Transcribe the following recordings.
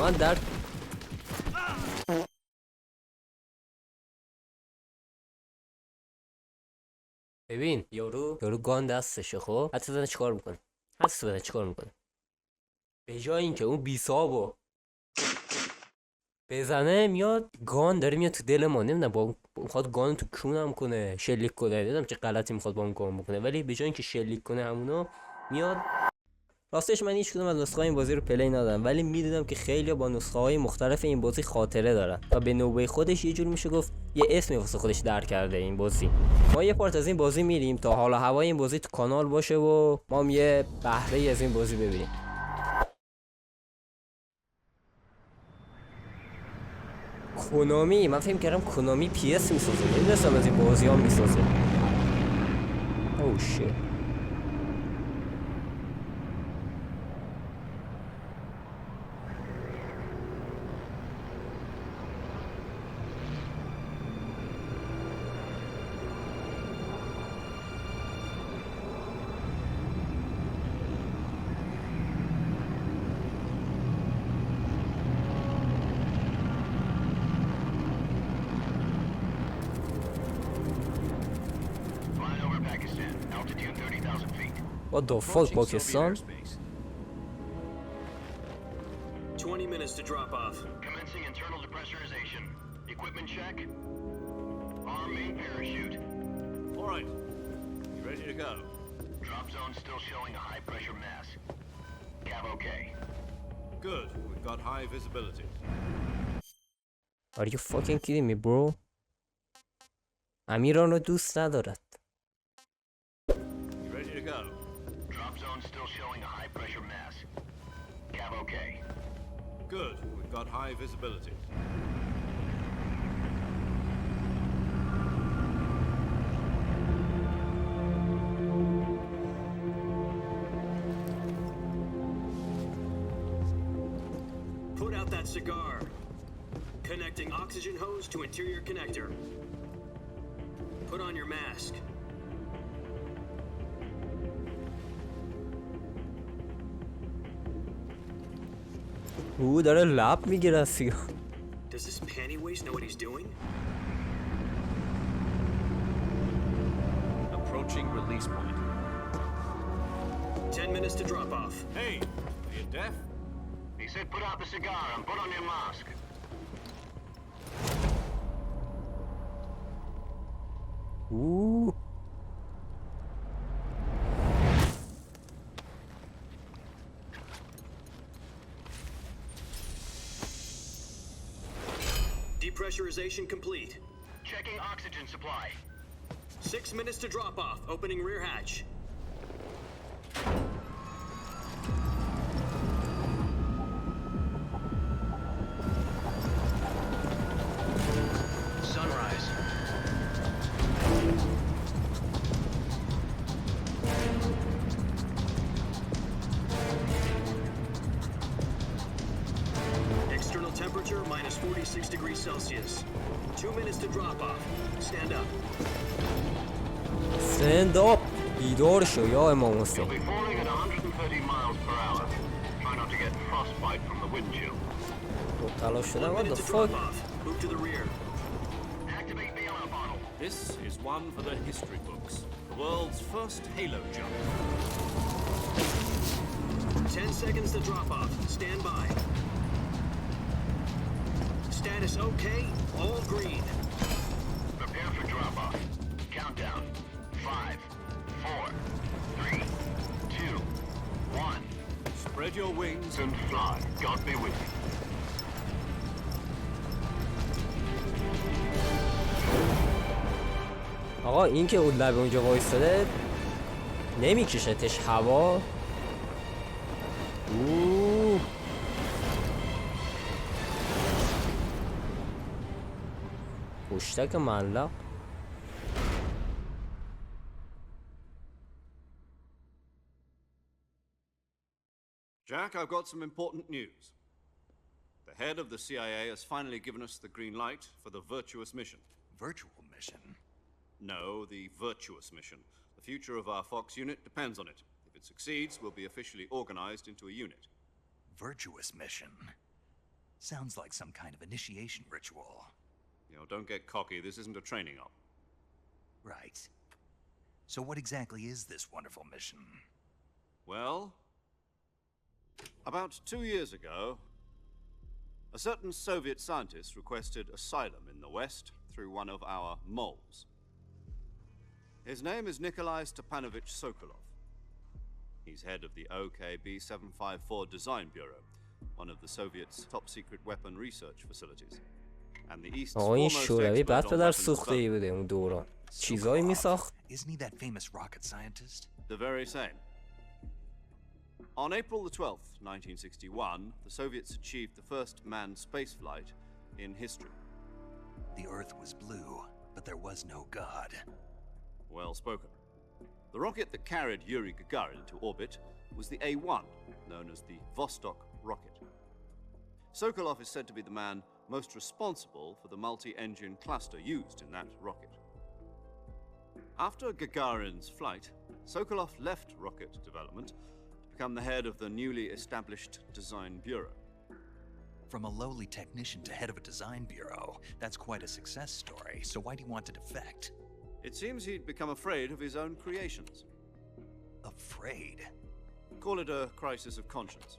واقعا در ببین یارو گان دستشه. خب حتی زنه چیکار میکنه؟ به جای اینکه اون بیسابو بزنه میاد گان داره میاد تو دل ما. نمیدونم با میخواد گان تو کونم کنه، شلیک کنه، نمیدونم چه غلطی میخواد با اون گان بکنه، ولی به جای اینکه شلیک کنه همونو میاد. راستش من هیچ کدوم از نسخه این بازی رو پلی ندادم، ولی میدونم که خیلی با نسخه های مختلف این بازی خاطره دارن و به نوبه خودش یه جور میشه گفت یه اسمی واسه خودش در کرده این بازی. ما یه پارت از این بازی میریم تا حالا هوای این بازی تو کانال باشه و ما هم یه بهره از این بازی ببینیم. کنامی، من فکر کردم کنامی پی اس میسازه، نمیدونستم از این بازی ها میسازه. اوه شیت. What the fuck, Pakistan? 20 minutes to drop off. Commencing internal depressurization. Equipment check. Arm main parachute. All right. You ready to go? Drop zone still showing a high pressure mass. Cav okay. Good. We've got high visibility. Are you fucking kidding me, bro? امیران رو دوست ندارد. You ready to go? Drop zone still showing a high pressure mass. Cav okay. Good. We've got high visibility. Put out that cigar. Connecting oxygen hose to interior connector. Put on your mask. او داره لب میگیره از سیگار. Does this panty waste know what he's doing? Approaching release point. 10 minutes to drop off. Hey, are you deaf? He said put out the cigar and put on your mask. او Depressurization complete. Checking oxygen supply. 6 minutes to drop off. Opening rear hatch. Sunrise. External temperature minus 46 degrees Celsius. 2 minutes to drop off. Stand up. stand up. بیدار شو یا امام حسین. You'll be falling at 130 miles per hour. Try not to get frostbite from the wind chill. مبتلا شدم. 1 what the minute to drop fuck. off. Move to the rear. Activate the air bottle. This is one for the history books. The world's first halo jump. 10 seconds to drop off. Stand by. Status okay. All green. Prepare for drop off. Countdown. 5, 4, 3, 2, 1. Spread your wings And fly. God be with you. آقا این که اون لب اونجا وایستاده نمیکشتش هوا. اوه پشتک معلق. Jack, I've got some important news. The head of the CIA has finally given us the green light for the virtuous mission. Virtual mission? No, the virtuous mission. The future of our Fox unit depends on it. If it succeeds, we'll be officially organized into a unit. Virtuous mission? Sounds like some kind of initiation ritual. You know, don't get cocky. This isn't a training op. Right. So what exactly is this wonderful mission? Well, about 2 years ago, a certain Soviet scientist requested asylum in the West through one of our moles. His name is Nikolai Stepanovich Sokolov. He's head of the OKB 754 Design Bureau, one of the Soviets' top-secret weapon research facilities. And the East's آقا این foremost شوروی expert بعد on پدر weapons سوخته ای development. بوده اون دوران چیزایی میساخت. Isn't he that famous rocket scientist? The very same. On April the 12th, 1961, the Soviets achieved the first manned spaceflight in history. The Earth was blue, but there was no God. Well spoken. The rocket that carried Yuri Gagarin to orbit was the A-1, known as the Vostok rocket. Sokolov is said to be the man most responsible for the multi-engine cluster used in that rocket. After Gagarin's flight, Sokolov left rocket development to become the head of the newly established Design Bureau. From a lowly technician to head of a design bureau, that's quite a success story. So why do you want to defect? It seems he'd become afraid of his own creations. Afraid? Call it a crisis of conscience.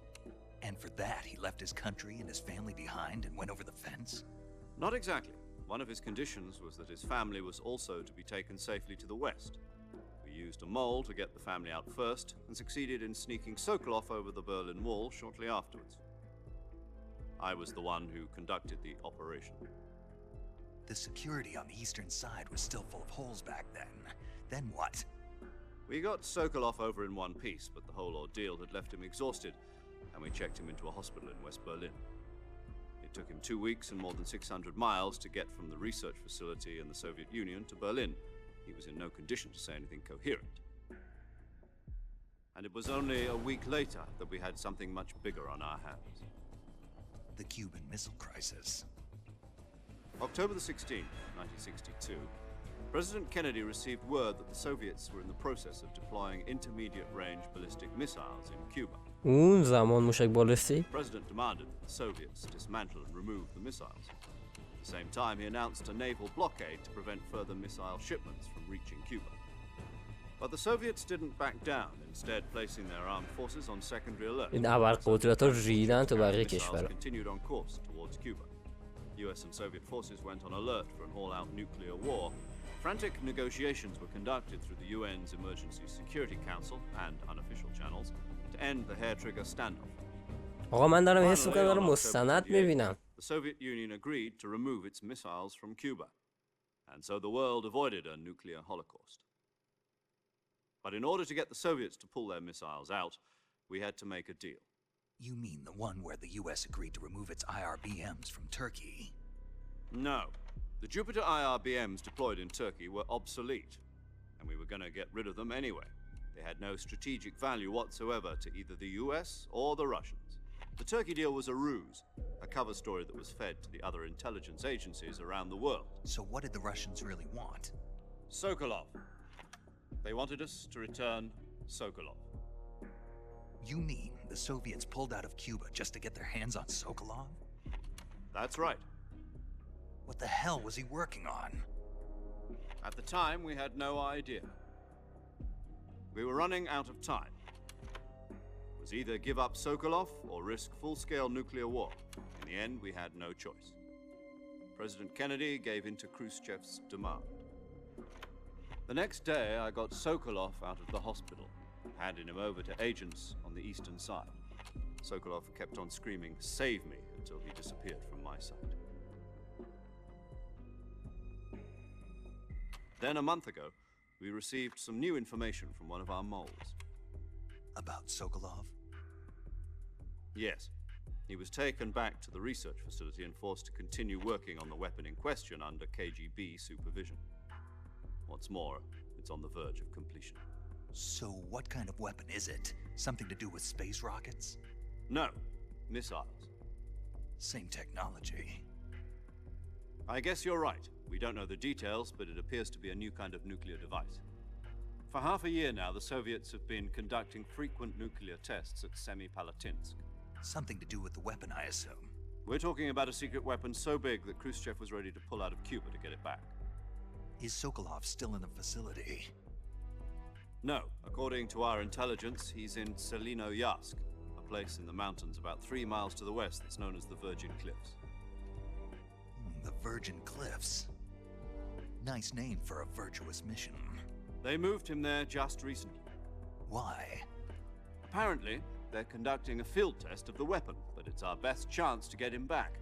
And for that, he left his country and his family behind and went over the fence? Not exactly. One of his conditions was that his family was also to be taken safely to the west. We used a mole to get the family out first and succeeded in sneaking Sokolov over the Berlin Wall shortly afterwards. I was the one who conducted the operation. The security on the eastern side was still full of holes back then. Then what? We got Sokolov over in one piece, but the whole ordeal had left him exhausted, and we checked him into a hospital in West Berlin. It took him 2 weeks and more than 600 miles to get from the research facility in the Soviet Union to Berlin. He was in no condition to say anything coherent. And it was only a week later that we had something much bigger on our hands. The Cuban Missile Crisis. October the 16th, 1962, President Kennedy received word that the Soviets were in the process of deploying intermediate-range ballistic missiles in Cuba. اون زمان موشک بالستی The president demanded that the Soviets dismantle and remove the missiles. At the same time, he announced a naval blockade to prevent further missile shipments from reaching Cuba. But the Soviets didn't back down, instead placing their armed forces on secondary alert. این ابرقدرت ها ریدن تو بقیه Missiles کشورها. continued on course towards Cuba. US and Soviet forces went on alert for an all-out nuclear war. Frantic negotiations were conducted through the UN's Emergency Security Council and unofficial channels to end the hair-trigger standoff. آقا من دارم حس Finally, میکنم دارم on October مستند 28th, میبینم. the Soviet Union agreed to remove its missiles from Cuba, and so the world avoided a nuclear holocaust. But in order to get the Soviets to pull their missiles out, we had to make a deal. You mean the one where the US agreed to remove its IRBMs from Turkey? No. The Jupiter IRBMs deployed in Turkey were obsolete, and we were going to get rid of them anyway. They had no strategic value whatsoever to either the US or the Russians. The Turkey deal was a ruse, a cover story that was fed to the other intelligence agencies around the world. So what did the Russians really want? Sokolov. They wanted us to return Sokolov. You mean the Soviets pulled out of Cuba just to get their hands on Sokolov? That's right. What the hell was he working on? At the time, we had no idea. We were running out of time. It was either give up Sokolov or risk full-scale nuclear war. In the end, we had no choice. President Kennedy gave in to Khrushchev's demand. The next day, I got Sokolov out of the hospital, handing him over to agents on the eastern side. Sokolov kept on screaming, "Save me," until he disappeared from my sight. Then a month ago, we received some new information from one of our moles. About Sokolov? Yes. He was taken back to the research facility and forced to continue working on the weapon in question under KGB supervision. What's more, it's on the verge of completion. So what kind of weapon is it? Something to do with space rockets? No, missiles. Same technology. I guess you're right. We don't know the details, but it appears to be a new kind of nuclear device. For half a year now, the Soviets have been conducting frequent nuclear tests at Semipalatinsk. Something to do with the weapon, I assume. We're talking about a secret weapon so big that Khrushchev was ready to pull out of Cuba to get it back. Is Sokolov still in the facility? No, according to our intelligence, he's in Selinoyarsk, a place in the mountains about 3 miles to the west that's known as the Virgin Cliffs. The Virgin Cliffs. Nice name for a virtuous mission. They moved him there just recently. Why? Apparently, they're conducting a field test of the weapon, but it's our best chance to get him back.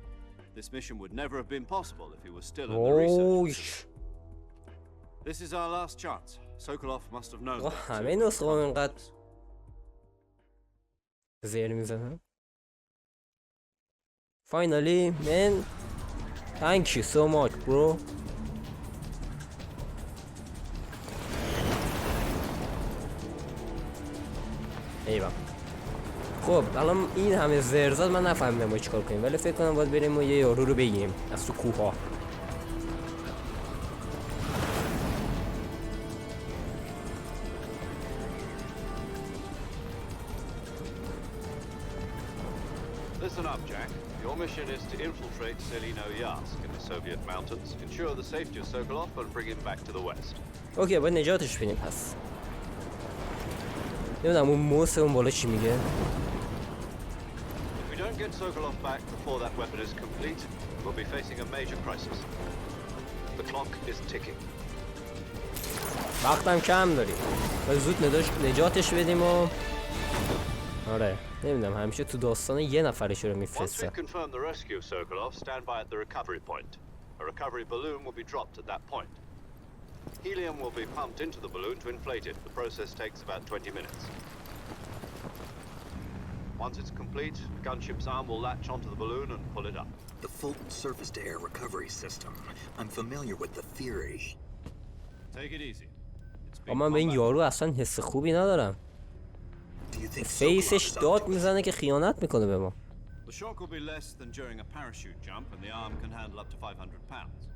This mission would never have been possible if he was still in the research facility. This is our last chance. Sokolov must have known that. همه نسخه اینقدر زیر میزنم. Finally, man. Thank you so much, bro. ایوه. خب الان این همه زر زد من نفهمیدم ما چیکار کنیم، ولی فکر کنم باید بریم و یه یارو رو بگیریم از تو کوه ها. Listen up, Jack. Your mission is to infiltrate Selinoyarsk in the Soviet mountains, ensure the safety of Sokolov, and bring him back to the west. اوکی باید نجاتش بدیم پس. نمیدونم اون موس اون بالا چی میگه. If we don't get Sokolov back before that weapon is complete, we'll be facing a major crisis. The clock is ticking. وقتم کم داریم. باید زود نجاتش بدیم و آره نمیدونم همیشه تو داستان یه نفرش رو Once میفرسته. we've confirmed the rescue of Sokolov, stand by at the recovery point. A recovery balloon will be dropped at that point. Helium will be pumped into the balloon to inflate it. The process takes about 20 minutes. Once it's complete, the gunship's arm will latch onto the balloon and pull it up. The Fulton surface-to-air recovery system. I'm familiar with the theory. Take it easy. It's been اما من به این combat. یارو اصلا حس خوبی ندارم. Do you think فیسش Sokolov is داد up to میزنه که خیانت میکنه به ما. The shock will be less than during a parachute jump, and the arm can handle up to 500 pounds.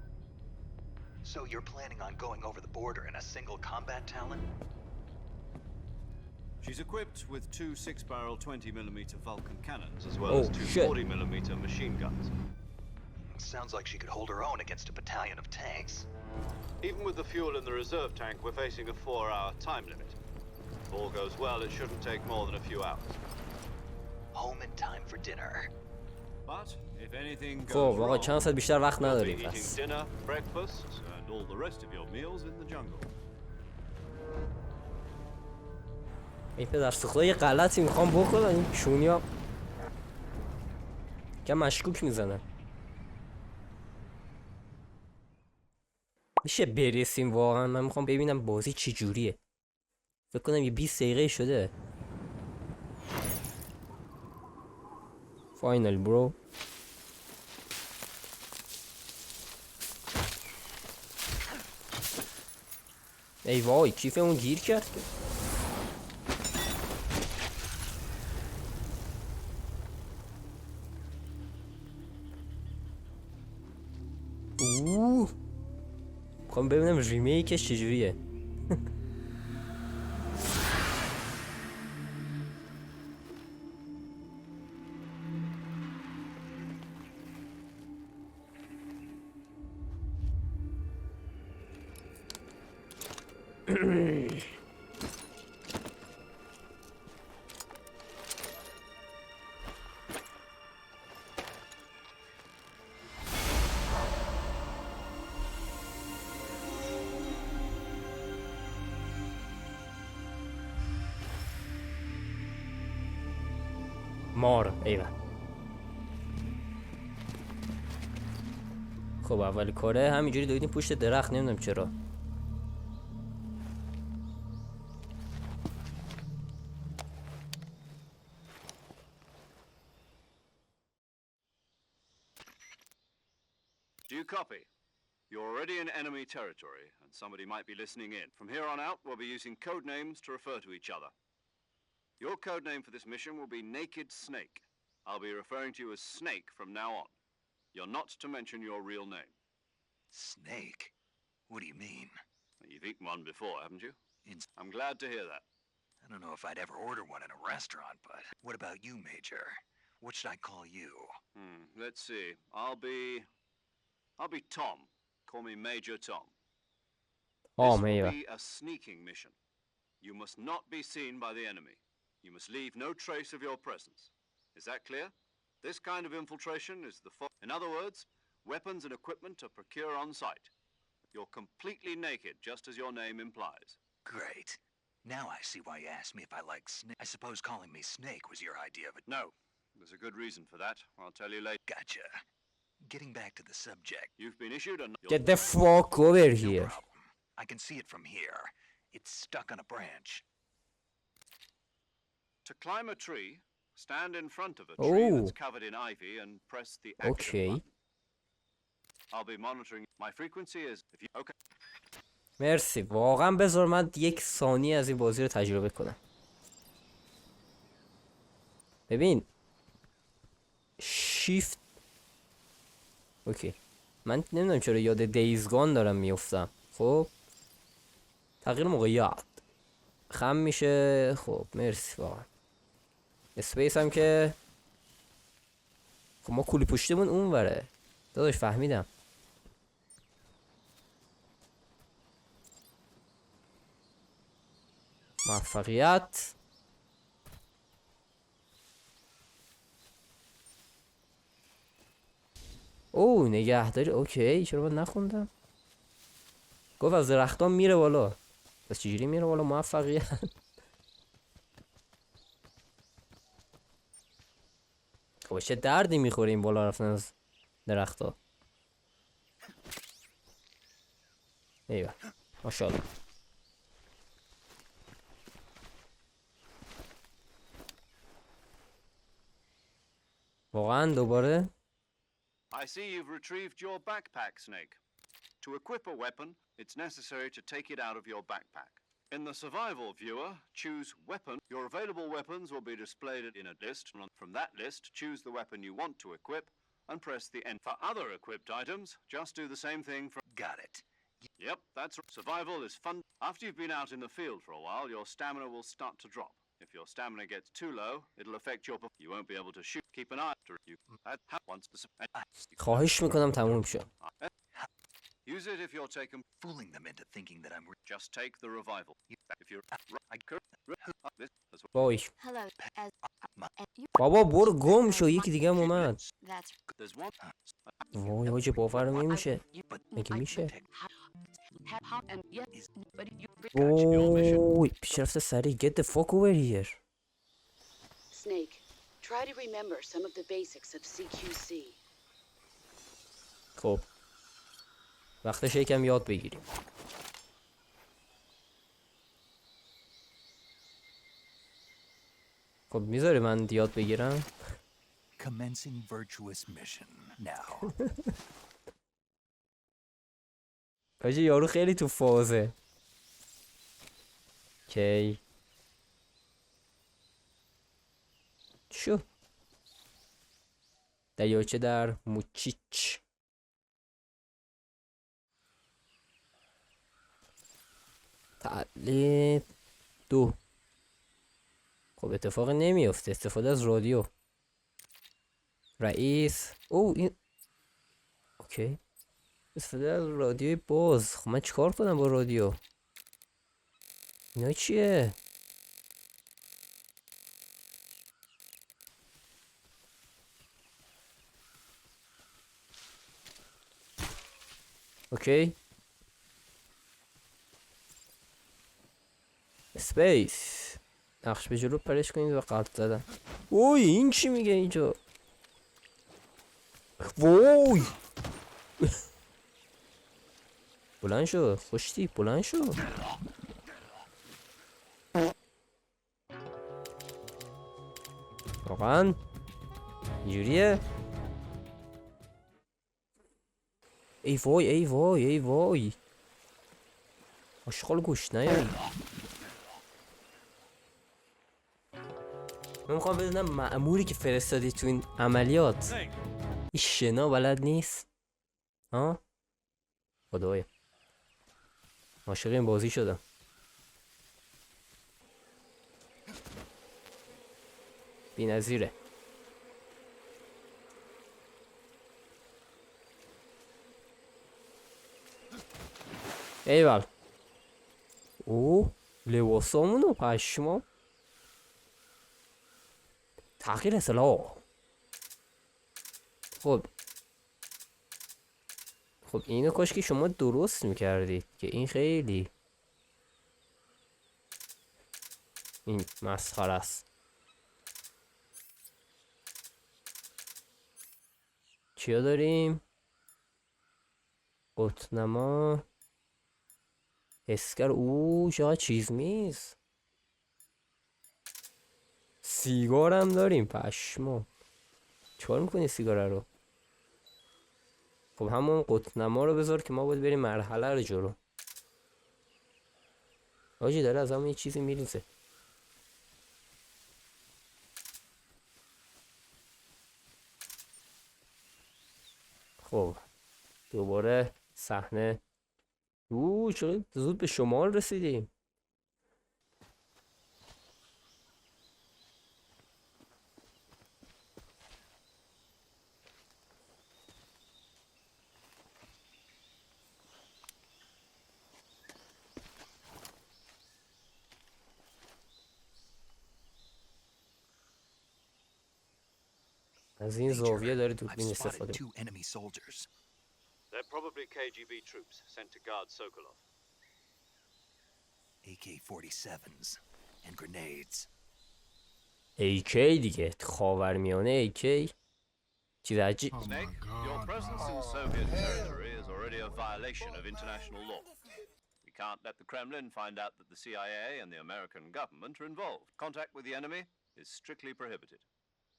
So you're planning on going over the border in a single combat Talon? She's equipped with 2 6-barrel 20mm Vulcan cannons, as well Oh, as 2 shit. 40mm machine guns. Sounds like she could hold her own against a battalion of tanks. Even with the fuel in the reserve tank, we're facing a 4-hour time limit. If all goes well, it shouldn't take more than a few hours. Home in time for dinner. But if anything goes خب آقا wrong, چند ساعت بیشتر وقت you'll be نداریم eating پس. dinner, breakfast, and all the rest of your meals in the jungle. این پدر سوخته یه غلطی میخوام بکنم این چونیا که مشکوک میزنن. میشه برسیم واقعا؟ من میخوام ببینم بازی چی جوریه. فکر کنم یه 20 دقیقه شده. فاینال برو. ای وای کیفمون گیر کرد که. میخوام ببینم ریمیکش چجوریه. مار ایوه. خب اول کاره همینجوری دویدیم پشت درخت، نمیدونم چرا. Do you copy? You're already in enemy territory, and somebody might be listening in. From here on out, we'll be using code names to refer to each other. Your code name for this mission will be Naked Snake. I'll be referring to you as Snake from now on. You're not to mention your real name. Snake? What do you mean? You've eaten one before, haven't you? I'm glad to hear that. I don't know if I'd ever order one in a restaurant, but what about you, Major? What should I call you? Let's see. I'll be Tom. Call me Major Tom. This will ایوه. be a sneaking mission. You must not be seen by the enemy. You must leave no trace of your presence. Is that clear? This kind of infiltration is in other words, weapons and equipment are procure on site. You're completely naked, just as your name implies. Great. Now I see why you asked me if I like snake. I suppose calling me Snake was your idea of it. No, there's a good reason for that. I'll tell you later. Gotcha. Getting back to the subject. You've been issued a... Get the fuck over No here. problem. I can see it from here. It's stuck on a branch. To climb a tree, stand in front of a tree Oh. that's covered in ivy and press the action Okay. button. I'll be monitoring. My frequency is... If you... Okay. مرسی. واقعا بذار من 1 ثانیه از این بازی رو تجربه کنم. ببین شیفت. اوکی. من نمیدونم چرا یاد دیزگان دارم میفتم. خب تغییر موقعیت خم میشه. خب مرسی واقعا. اسپیس هم که خب ما کولی پشتمون اون وره داداش. فهمیدم. موفقیت. او نگهداری. اوکی چرا من نخوندم. گفت از درختان میره بالا. پس چجوری میره بالا؟ موفقیت. خب چه دردی میخوره این بالا رفتن از درختا. ایوه ماشاءالله. واقعا دوباره. I see you've retrieved your backpack, Snake. To equip a weapon, it's necessary to take it out of your backpack. In the survival viewer, choose weapon. Your available weapons will be displayed in a list. From that list, choose the weapon you want to equip and press the N. For other equipped items, just do the same thing for... Got it. Yep, that's right. Survival is fun. After you've been out in the field for a while, your stamina will start to drop. If your stamina gets too low, it'll affect your... You won't be able to shoot. Keep an eye to you. Once خواهش میکنم تموم شد. use it if you're taken... Fooling them into thinking that I'm... Just take the revival. If you're... وای Hello, as you بابا برو گم شو. یکی دیگه هم اومد. that's There's one... وای حاجی باورم نمیشه. مگه میشه؟ and yes, but you وای پیشرفت سریع. Get the fuck over here. Snake, try to remember some of the basics of CQC. خب وقتش یکم یاد بگیریم. خب میذاری من یاد بگیرم؟ Commencing virtuous mission. Now. حاجی یارو خیلی تو فازه. کی شو دریاچه در موچیچ. تعلیق 2. خب اتفاقی نمیفته. استفاده از رادیو. رئیس. او این اوکی. استفاده از رادیوی باز. خب من چیکار کنم با رادیو؟ اینا چیه؟ اوکی. اسپیس. نقش به جلو پرش کنید و قلب زدن. اوی این چی میگه اینجا؟ وای بلند شو خوشتی. بلند شو. واقعا اینجوریه؟ ای وای ای وای ای وای. آشغال گوش نیایی. من میخوام بدونم مأموری که فرستادی تو این عملیات این شنا بلد نیست؟ ها؟ خدایا عاشق این بازی شدم. بی‌نظیره. ایول. او لباسامونو پشما. تغییر سلاح. خب اینو کاش که شما درست میکردید که این خیلی این مسخره است. چیا داریم؟ قطنما، اسکر. او چقدر چیز میز. سیگار هم داریم پشما. چیکار میکنی سیگاره رو؟ خب همون قطنما رو بذار که ما باید بریم مرحله رو جلو. آجی داره از همون یه چیزی میریزه. خب دوباره صحنه. او چقدر زود به شمال رسیدیم. از این زاویه داره I've دوربین استفاده. spotted 2 enemy soldiers. They're probably KGB troops sent to guard Sokolov. AK-47s and grenades. AK دیگه خاورمیانه AK چیز عجیب. Snake, your presence in Soviet territory is already a violation of international law. We can't let the Kremlin find out that the CIA and the American government are involved. Contact with the enemy is strictly prohibited.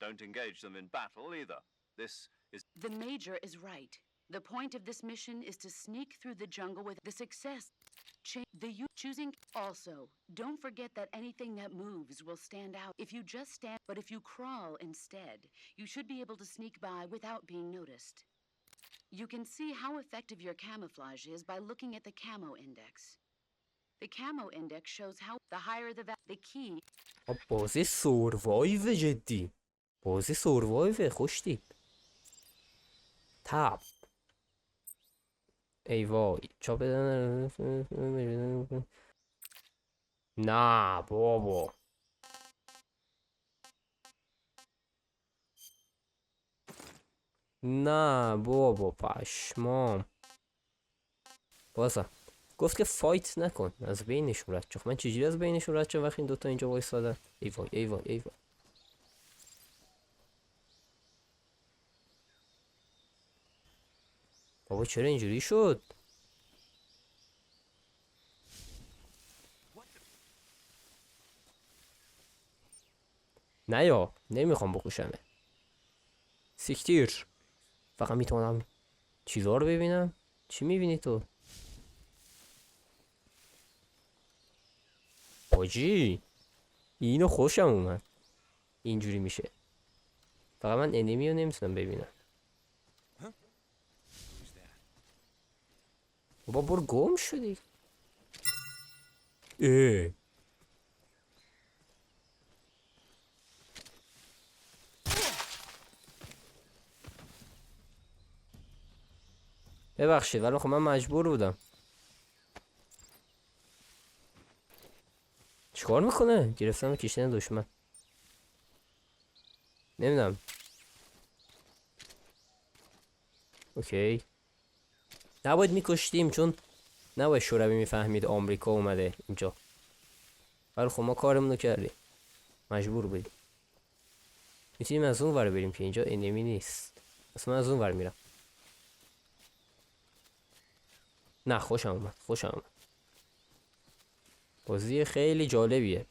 Don't engage them in battle either. This is... The Major is right. The point of this mission is to sneak through the jungle with the success. Choosing also. Don't forget that anything that moves will stand out. If you just stand, but if you crawl instead, you should be able to sneak by without being noticed. You can see how effective your camouflage is by looking at the camo index. The camo index shows how the higher the key. بازی سوروایو جدی. بازی سوروایو خوشتی. تاب. ای وای چا بدن. نه بابا. نه بابا پشمام. بازم گفت که فایت نکن، از بینشون رد شو. من چجوری از بینشون رد شم وقتی این دوتا اینجا وایسادن؟ ای وای ای وای ای وای. بابا چرا اینجوری شد؟ نه یا نمیخوام بکشمه. سیکتیر. فقط میتونم چیزا رو ببینم. چی میبینی تو؟ آجی اینو خوشم اومد. اینجوری میشه. فقط من انیمی رو نمیتونم ببینم. بابا برو گم شدی. ببخشید ولی خب من مجبور بودم. چیکار میکنه؟ گرفتم کشتن دشمن. نمیدونم. اوکی. نباید میکشتیم چون نباید شوروی میفهمید آمریکا اومده اینجا. ولی خب ما کارمونو کردیم. مجبور بودیم. میتونیم از اون ور بریم که اینجا انمی نیست. اصلا من از اون ور میرم. نه خوشم اومد. خوشم اومد. بازی خیلی جالبیه.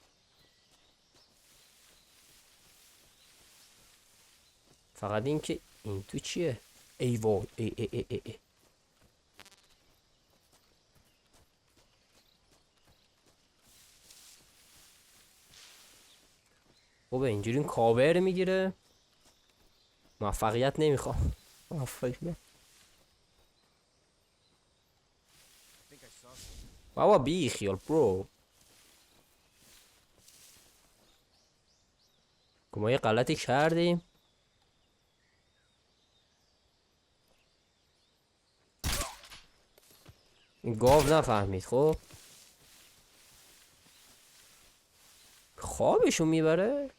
فقط این که این تو چیه؟ ای وای ای ای ای ای ای. خب اینجوری این کاور میگیره. موفقیت نمیخوام. موفقیت. بابا بی خیال برو. که ما یه غلطی کردیم. این گاو نفهمید. خب خوابشو میبره.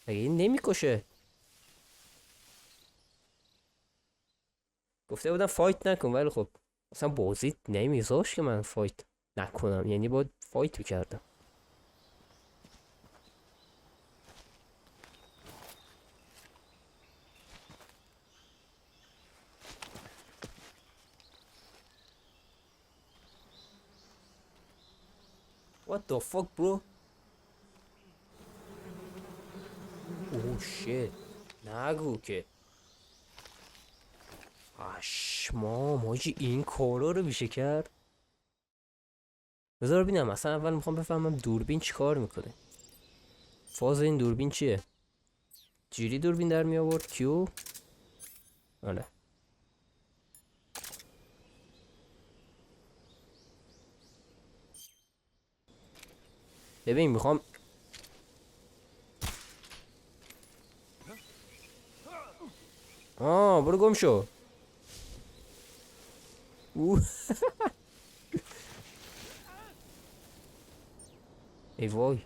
مگه این نمیکشه؟ گفته بودم فایت نکن، ولی خب اصلا بازی نمیذاش که من فایت نکنم، یعنی باید فایت میکردم. What the fuck bro? اوه شit. نگو که پشمام حاجی این کارا رو میشه کرد. بذار ببینم اصلا اول میخوام بفهمم دوربین چی کار میکنه. فاز این دوربین چیه؟ جوری دوربین در می آورد کیو؟ آره ببین میخوام برو گم شو. ای وای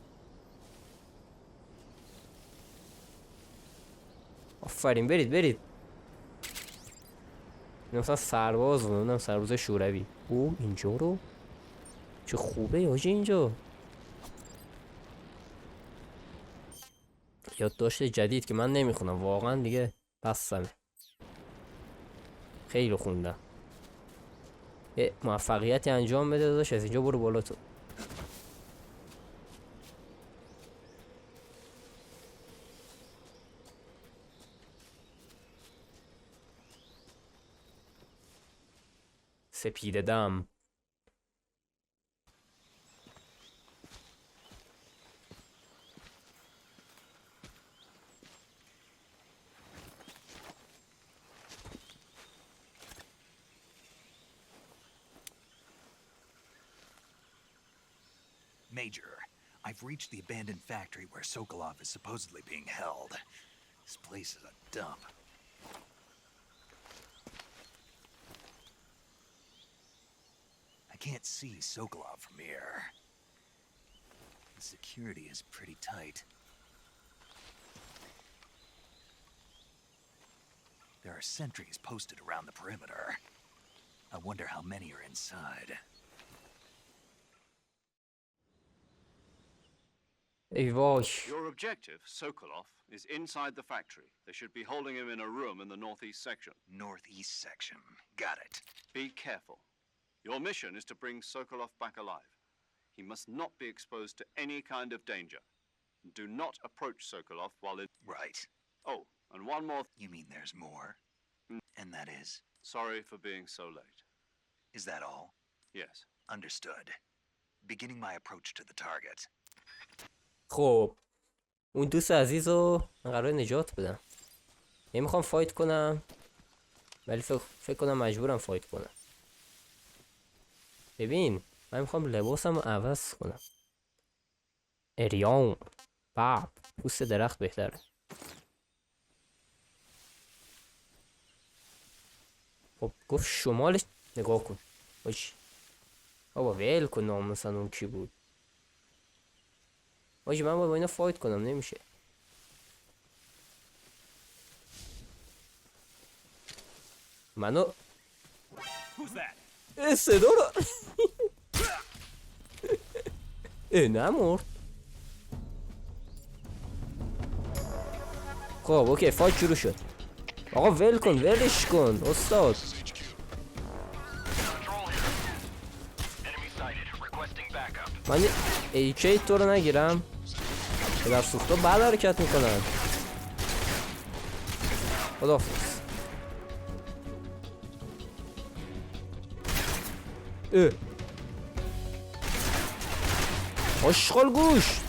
آفرین برید. این مثلا سرباز بود، اونم سرباز شوروی. او اینجا رو چه خوبه یاجی اینجا. یادداشت جدید که من نمیخونم واقعا دیگه، بسمه خیلی خوندم. موفقیتی انجام بده داداش، از اینجا برو بالا تو. سپیده دم. Major, I've reached the abandoned factory where Sokolov is supposedly being held. This place is a dump. I can't see Sokolov from here. The security is pretty tight. There are sentries posted around the perimeter. I wonder how many are inside. ای وای. Your objective, Sokolov, is inside the factory. They should be holding him in a room in the northeast section. Northeast section. Got it. Be careful. Your mission is to bring Sokolov back alive. He must not be exposed to any kind of danger. Do not approach Sokolov while in... Right. Oh, and one more... You mean there's more? And that is? Sorry for being so late. Is that all? Yes. Understood. Beginning my approach to the target. خب اون دوست عزیز رو من قرار نجات بدم. نمیخوام فایت کنم، ولی فکر کنم مجبورم فایت کنم. ببین من میخوام لباسم رو عوض کنم. اریان باب پوست درخت بهتره. خب گفت شمالش نگاه کن. باش بابا ویل کن ناموسن اون کی بود. باشه من باید با اینا فایت کنم، نمیشه. منو صدا رو نمورد. خب اوکی فایت شروع شد. آقا ول کن، ولش کن استاد. من ایکی تو رو نگیرم که در سوختا بعد حرکت میکنن. خداحافظ. آشغال گوش.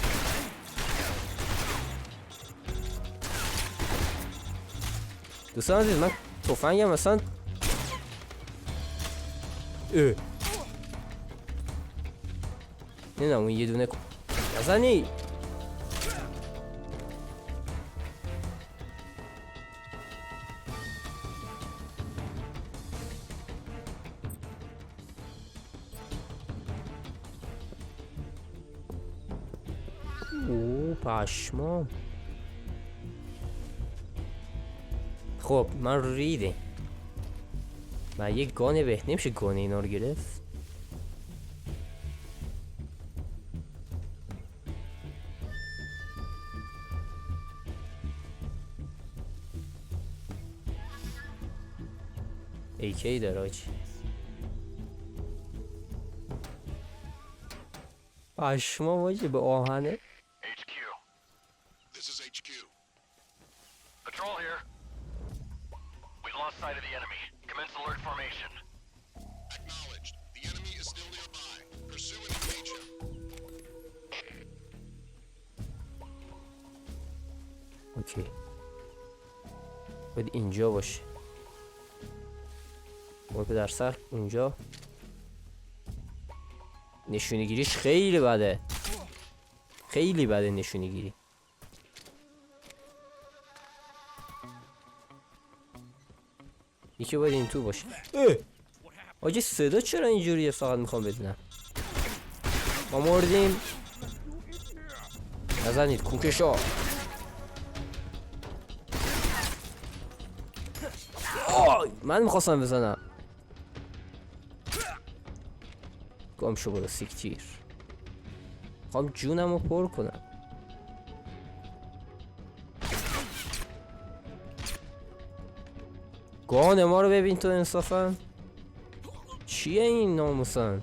دوستان عزیز من تفنگم مثلا نمیدونم اون یه دونه نزنی. اوه پشمام. خب من ریده من یه گانه به نمیشه گانه اینا رو گرفت. ایکی داره آجی. پشمام آجی به آهنه. HQ. This is HQ. Patrol here. We lost sight of the enemy. Commence alert formation. Acknowledged. The enemy is still nearby. Pursue and engage him. اوکی باید اینجا باشه. باید در سر اونجا. نشونه گیریش خیلی بده. خیلی بده نشونه گیری. یکی باید این تو باشه. آجی صدا چرا اینجوریه؟ فقط میخوام بدونم. ما مردیم. نزنید کوکشا. من میخواستم بزنم. گام شو برو سیکتیر. میخوام جونم رو پر کنم. گان ما رو ببین تو انصافا. چیه این ناموسن؟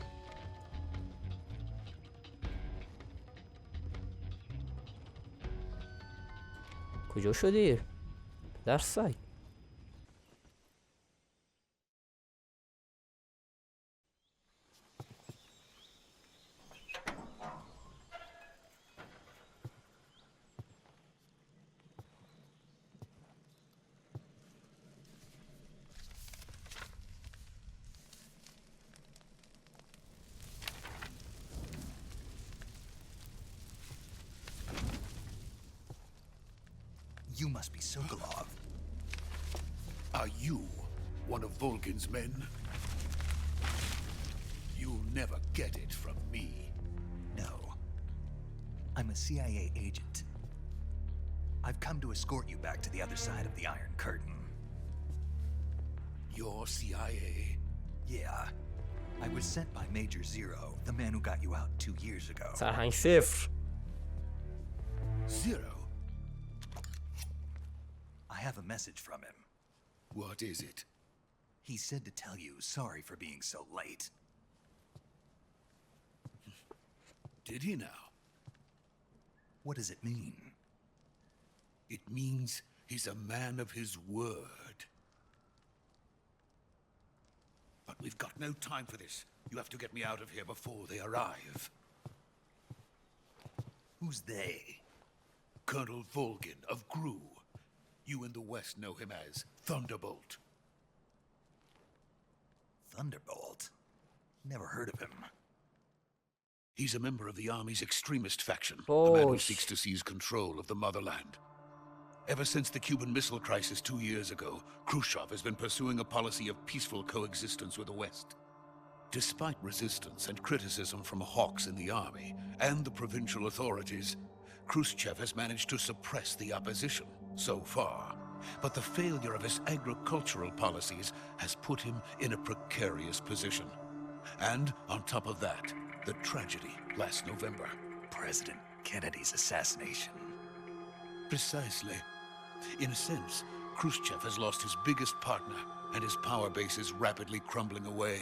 کجا شدی؟ در سگ. You must be Sokolov. Are you one of Volgin's men? You'll never get it from me. No. I'm a CIA agent. I've come to escort you back to the other side of the Iron Curtain. You're CIA? Yeah. I was sent by Major Zero, the man who got you out 2 years ago. سرهنگ صفر. Zero? I have a message from him. What is it? He said to tell you sorry for being so late. Did he now? What does it mean? It means he's a man of his word. But we've got no time for this. You have to get me out of here before they arrive. Who's they? Colonel Volgin of GRU. You in the West know him as Thunderbolt. Thunderbolt? Never heard of him. He's a member of the Army's extremist faction, Oh, the man who seeks to seize control of the motherland. Ever since the Cuban Missile Crisis 2 years ago, Khrushchev has been pursuing a policy of peaceful coexistence with the West. Despite resistance and criticism from hawks in the army and the provincial authorities, Khrushchev has managed to suppress the opposition so far. But the failure of his agricultural policies has put him in a precarious position. And on top of that, the tragedy last November. President Kennedy's assassination. Precisely. In a sense, Khrushchev has lost his biggest partner, and his power base is rapidly crumbling away.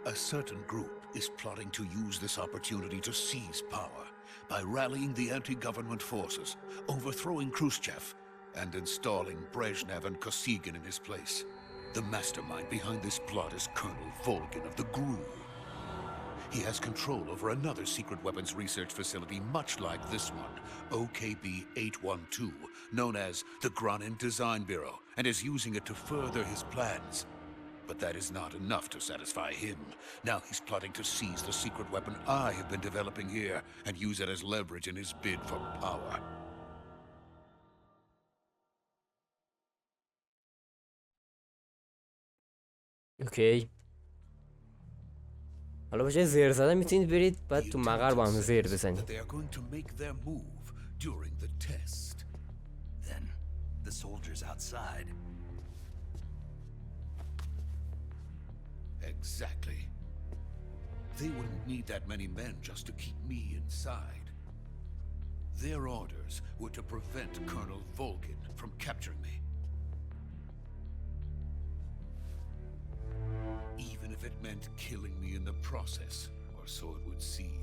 A certain group is plotting to use this opportunity to seize power by rallying the anti-government forces, overthrowing Khrushchev, and installing Brezhnev and Kosygin in his place. The mastermind behind this plot is Colonel Volgin of the GRU. He has control over another secret weapons research facility much like this one, OKB-812, known as the Granin Design Bureau, and is using it to further his plans. But that is not enough to satisfy him. Now he's plotting to seize the secret weapon I have been developing here and use it as leverage in his bid for power. اوکی حالا به جای زر زدن میتونید برید بعد تو مقر با هم زر بزنید. They are going to make their move during the test. Then the soldiers outside. Exactly. They wouldn't need that many men just to keep me inside. Their orders were to prevent Colonel Volgin from capturing me. Even if it meant killing me in the process, or so it would seem.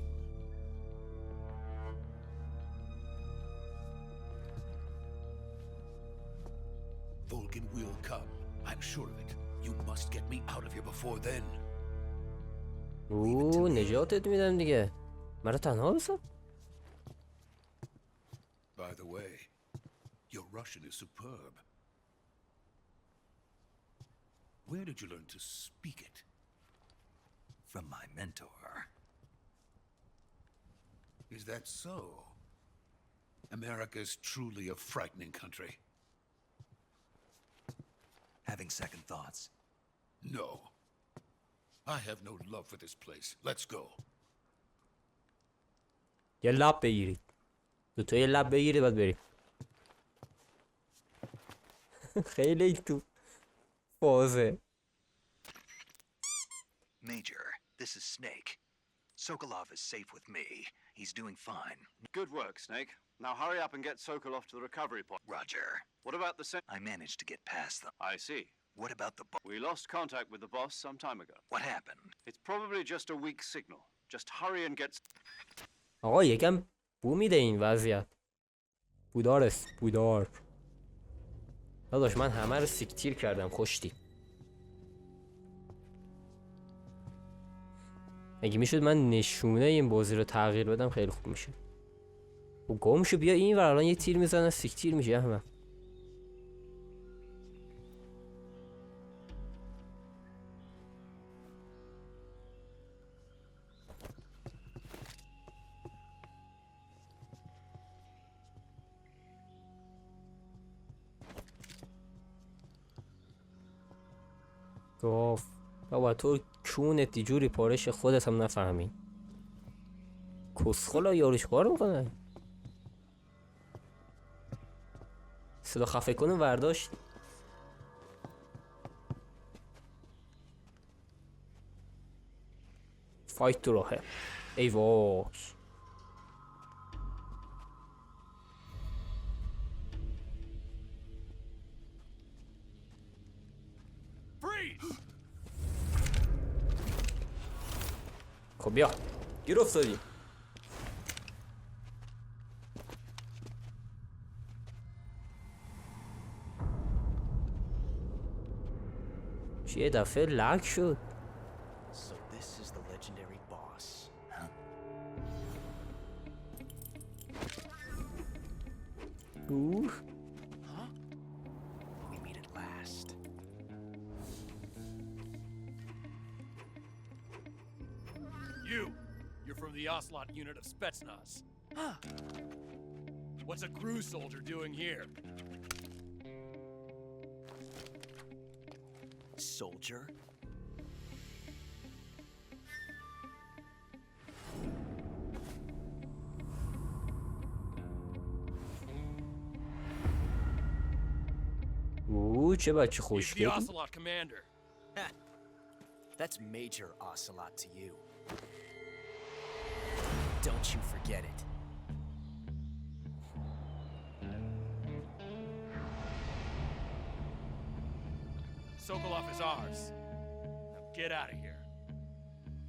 Volgin will come. I'm sure of it. You must get me out of here before then. نجاتت میدم دیگه. مرا تنها بسا. By the way, your Russian is superb. Where did you learn to speak it? From my mentor. Is that so? America's truly a frightening country. Having second thoughts. No. I have no love for this place. Let's go. یه لب بگیرید. دوتا یه لب بگیرید بعد بریم. خیلی تو فازه. Major, this is Snake. Sokolov is safe with me. He's doing fine. Good work, Snake. Now hurry up and get Sokolov to the recovery point. Roger. What about the I managed to get past them. I see. What about the We lost contact with the boss some time ago. What happened? It's probably just a weak signal. Just hurry and get... آقا یکم بو میده این وضعیت. بودار است. بودار. داداش من همه رو سیکتیر کردم. خوشتی. اگه میشد من نشونه این بازی رو تغییر بدم خیلی خوب میشه. و گم شو بیا این ور الان یه تیر میزنه سیکتیر میشه همه. گفت بابا تو کونت جوری پارش خودت هم نفهمی. کسخلا یاروش کار میکنه. صدا خفه کنه ورداشت. فایت تو راهه. ای وای. خب بیا گیر افتادی. یه دفعه لک شد. So this is the legendary boss. Huh? We meet at last. You're from the Ocelot unit of Spetsnaz. Huh. What's a crew soldier doing here? Soldier? چه بچه He's the خوشگلی. Ocelot commander. That's Major Ocelot to you. Don't you forget it. Sokolov is ours. Now get out of here.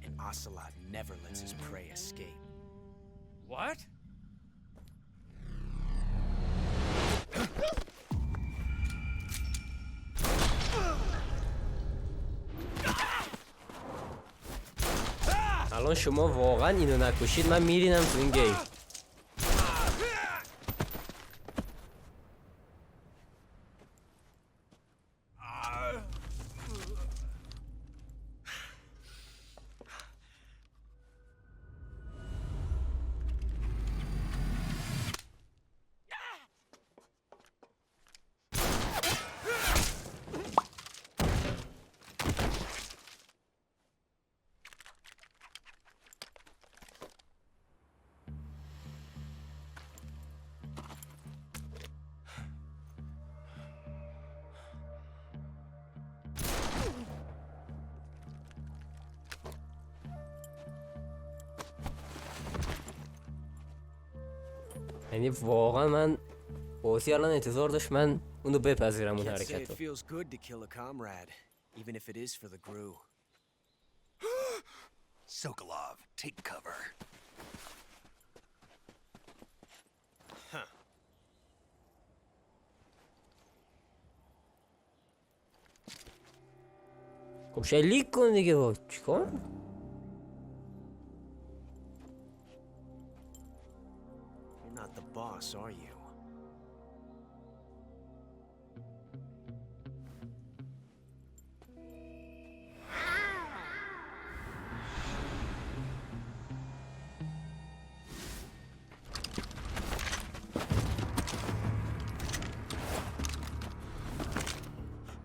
And Ocelot never lets his prey escape. What? الان شما واقعا اینو نکشید من میرینم تو این گیم. یعنی واقعا من بازی الان انتظار داشت من اونو بپذیرم اون Can't say it حرکتو. feels good to kill a comrade, even if it is for the Gru. Sokolov, take cover. خب شلیک کن دیگه با چیکار؟ You're not the boss, are you?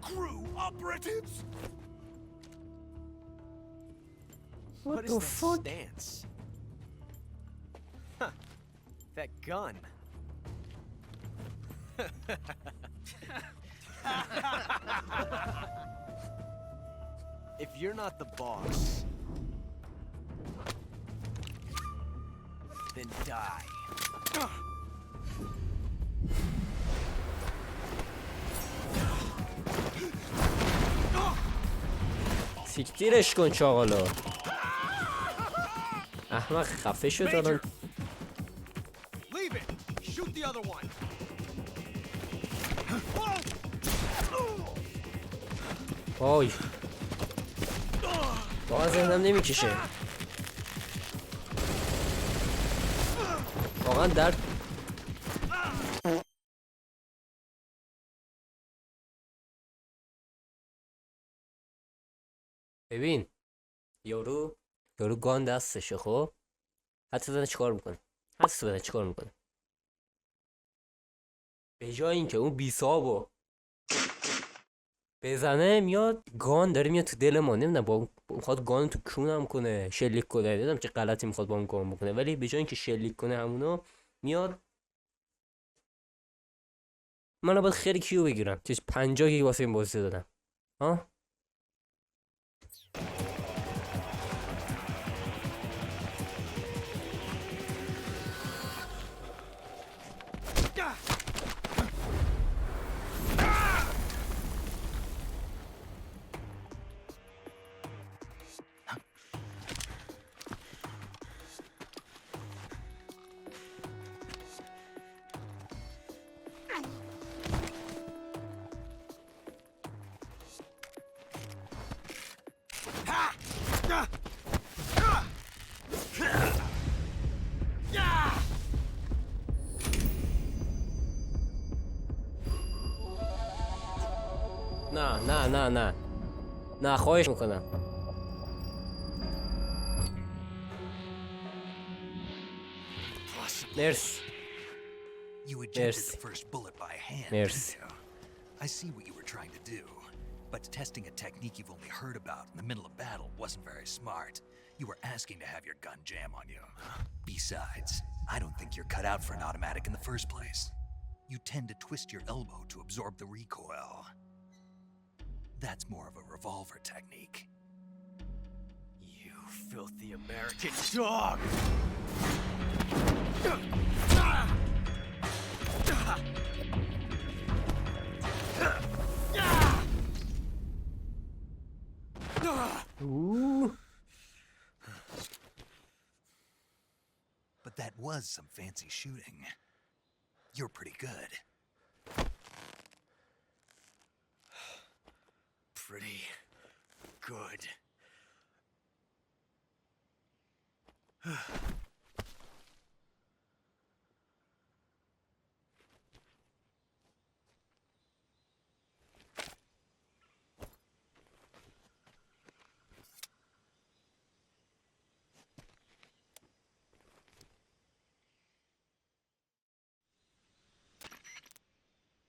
Crew operatives! What is the that fuck? stance? Huh. That gun. If you're not the boss, then die. سیکتیرش کن چاقالو. احمق خفه شد الان. Leave it. Shoot the other one. وای واقعا ذهنم نمیکشه. واقعا درد. ببین یارو گان دستشه خب حتی بزنه چیکار میکنه به جای اینکه اون بیسابو بزنه میاد گان داره میاد تو دل ما نمیدونم با میخواد گان تو کونم کنه شلیک کنه نمیدونم چه غلطی میخواد با اون گان بکنه ولی به جای اینکه شلیک کنه همونو میاد من باید خیلی کیو بگیرم چه 50 گیگ واسه این بازی دادم ها. نه خواهش میکنم. مرسی. You ejected the first bullet by hand, Mercy. didn't you? I see what you were trying to do, but testing a technique you've only heard about in the middle of battle wasn't very smart. You were asking to have your gun jam on you. Besides, I don't think you're cut out for an automatic in the first place. You tend to twist your elbow to absorb the recoil. That's more of a revolver technique. You filthy American dog! But that was some fancy shooting. You're pretty good. Pretty good.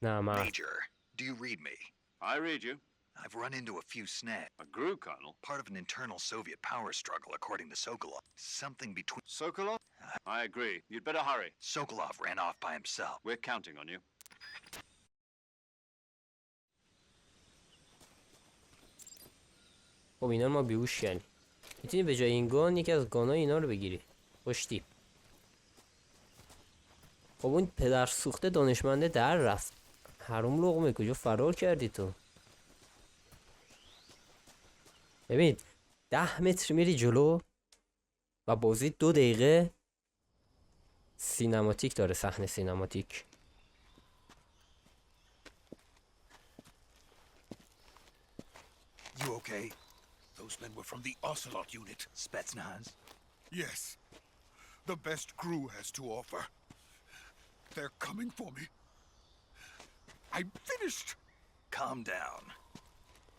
نه من Major, do you read me? I read you. I've run into a few snags. A Gru colonel? Part of an internal Soviet power struggle, according to Sokolov. Something between... Sokolov? I agree. You'd better hurry. Sokolov ran off by himself. We're counting on you. خب اینا رو ما بیهوش کردیم. میتونی به جای این گان یکی از گانای اینا رو بگیری. خوشتی. خب اون پدر سوخته دانشمنده در رفت. حروم لقمه کجا فرار کردی تو؟ ببین 10 متر میری جلو و بازی 2 دقیقه سینماتیک داره، صحنه سینماتیک. You okay? Those men were from the Ocelot unit. Spetsnaz? Yes. The best crew has to offer. They're coming for me. I'm finished. Calm down.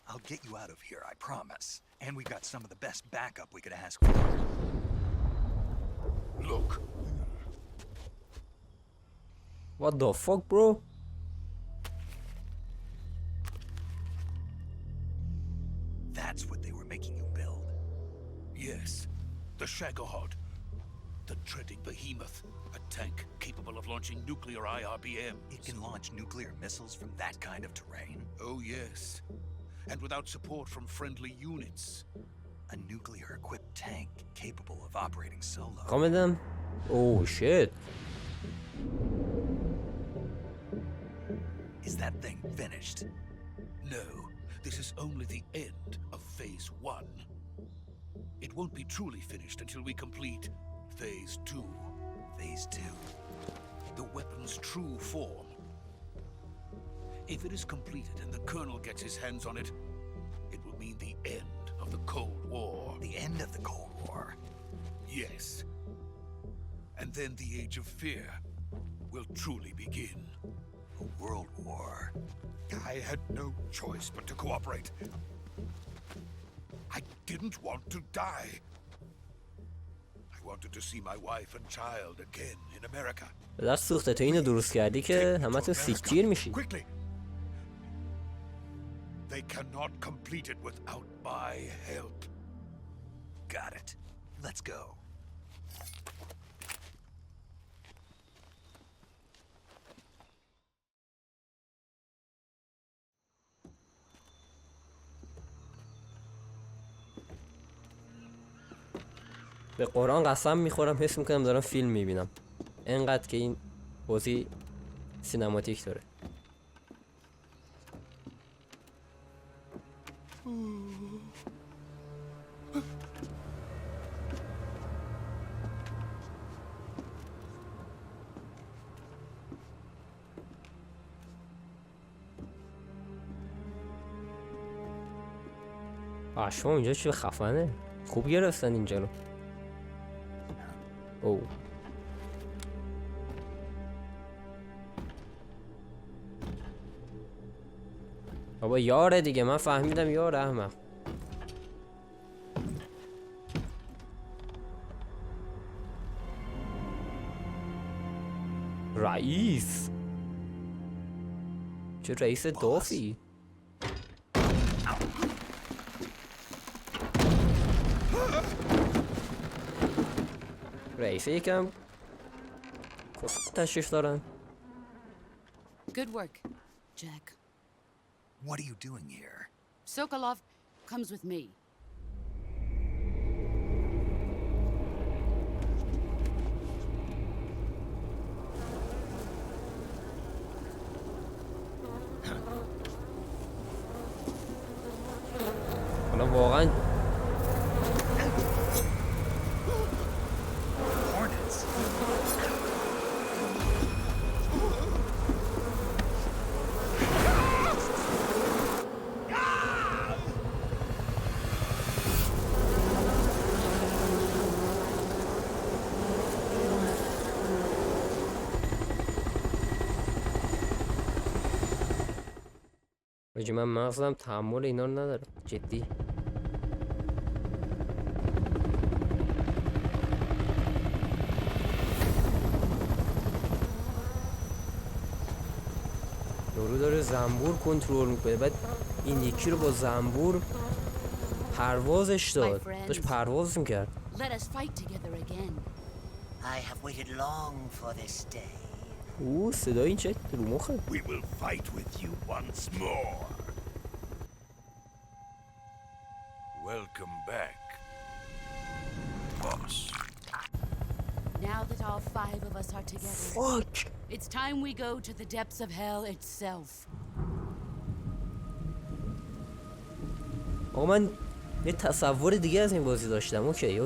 I'll get you out of here, I promise. And we got some of the best backup we could ask for. Look. What the fuck, bro? That's what they were making you build. Yes. The Shagohod. The dreaded behemoth. A tank capable of launching nuclear IRBMs. It can launch nuclear missiles from that kind of terrain? Oh, yes. And without support from friendly units. A nuclear-equipped tank capable of operating solo. Comedem? Oh shit. Is that thing finished? No, this is only the end of Phase 1. It won't be truly finished until we complete Phase 2. Phase 2? The weapon's true form. If it is completed and the Colonel gets his hands on it, it will mean the end of the Cold War. The end of the Cold War? Yes. And then the Age of Fear will truly begin. A world war? I had no choice but to cooperate. I didn't want to die. I wanted to see my wife and child again in America. پدر سوخته تو اینو درست کردی که همتون سیکتیر میشی. Quickly. They cannot complete it without my help. Got it. Let's go. به قرآن قسم میخورم حس میکنم دارم فیلم میبینم، انقدر که این بازی سینماتیک داره. شما اینجا چه خفنه، خوب گرفتن اینجا رو. او بابا یاره دیگه، من فهمیدم یاره احمق. رئیس، چه رئیس دافی. رئیس یکم تشریف دارن. Good work, Jack. What are you doing here? Sokolov comes with me. حالا واقعا Hornets. بجی من مغزم تحمل اینا رو ندارم جدی. یارو داره زنبور کنترل میکنه، بعد این یکی رو با زنبور پروازش داد، داشت پرواز میکرد. Let us fight together again. I have waited long for this day. اوه صدای این چه رو مخه. We will fight with you once more. Welcome back, boss. Now that all five of us are together. Fuck. It's time we go to the depths of hell itself. آقا من یه تصور دیگه از این بازی داشتم. اوکی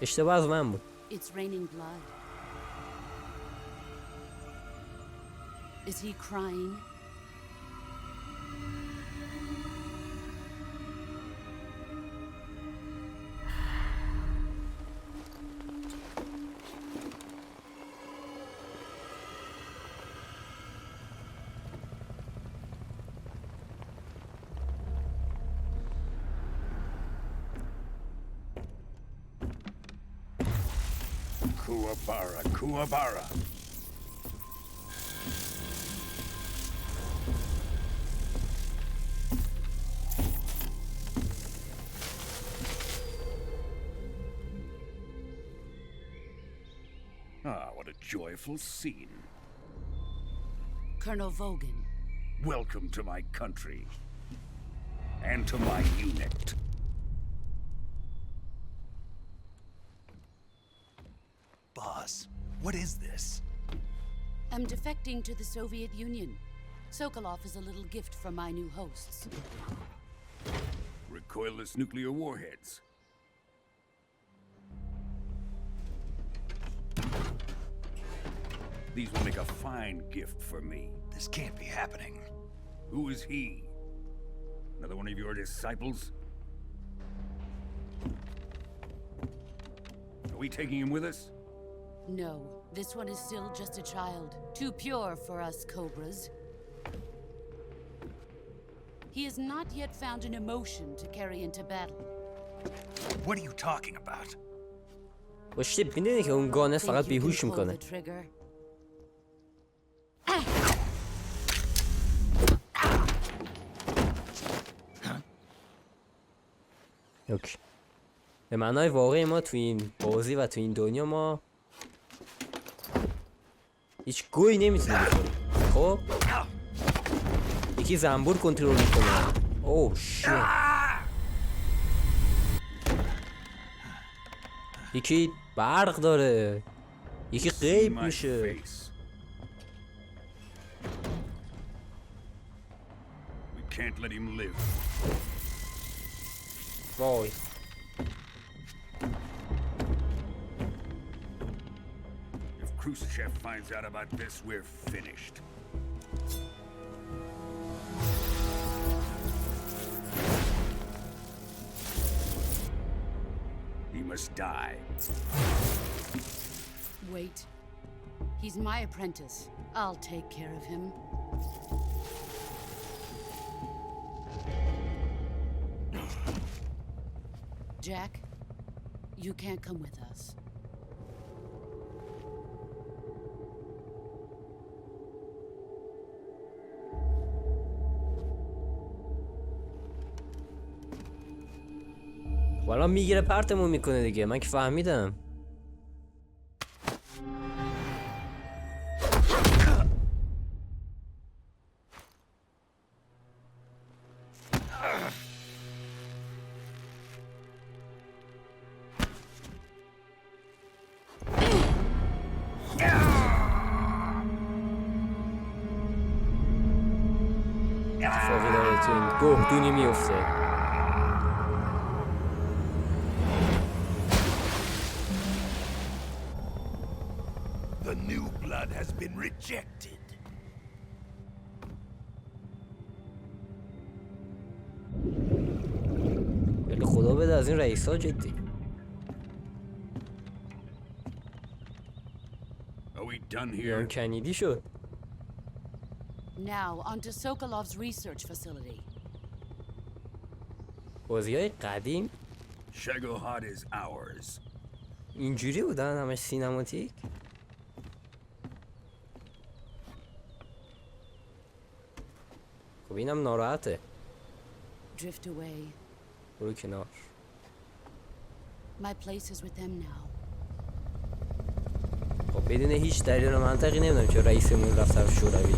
اشتباه از من بود. It's raining blood. Is he crying? Kuwabara. Ah, what a joyful scene. Colonel Vogan. Welcome to my country. And to my unit. Boss, what is this? I'm defecting to the Soviet Union. Sokolov is a little gift from my new hosts. Recoilless nuclear warheads. These will make a fine gift for me. This can't be happening. Who is he? Another one of your disciples? Are we taking him with us? No, this one is still just a child. Too pure for us Cobras. He has not yet found an emotion to carry into battle. What are you talking about? باشه میدونی که اون گانه فقط Think you can بیهوش pull میکنه. the trigger? اوکی. به معنای واقعی ما تو این بازی و تو این دنیا ما هیچ گویی نمیتونیم بخوریم. خب یکی زنبور کنترل میکنه. اوه شیت. یکی برق داره، یکی غیب میشه. We can't let him live. وای If Khrushchev finds out about this, we're finished. He must die. Wait. He's my apprentice. I'll take care of him. Jack, you can't come with us. والا میگیره پرتمون میکنه دیگه. من که فهمیدم. اتفاقی داره تو این گهدونی میفته. The new blood has been rejected. ولی خدا بده از این رئیسا جدی. Are we done بیان here? کنیدی شد. Now, onto Sokolov's research facility. بازی‌های قدیم Shagohod is ours. اینجوری بودن همش سینماتیک. خب اینم ناراحته. Drift away. برو کنار. My place is with them now. خب بدون هیچ دلیل و منطقی نمیدونم که رئیسمون رفت طرف شوروی.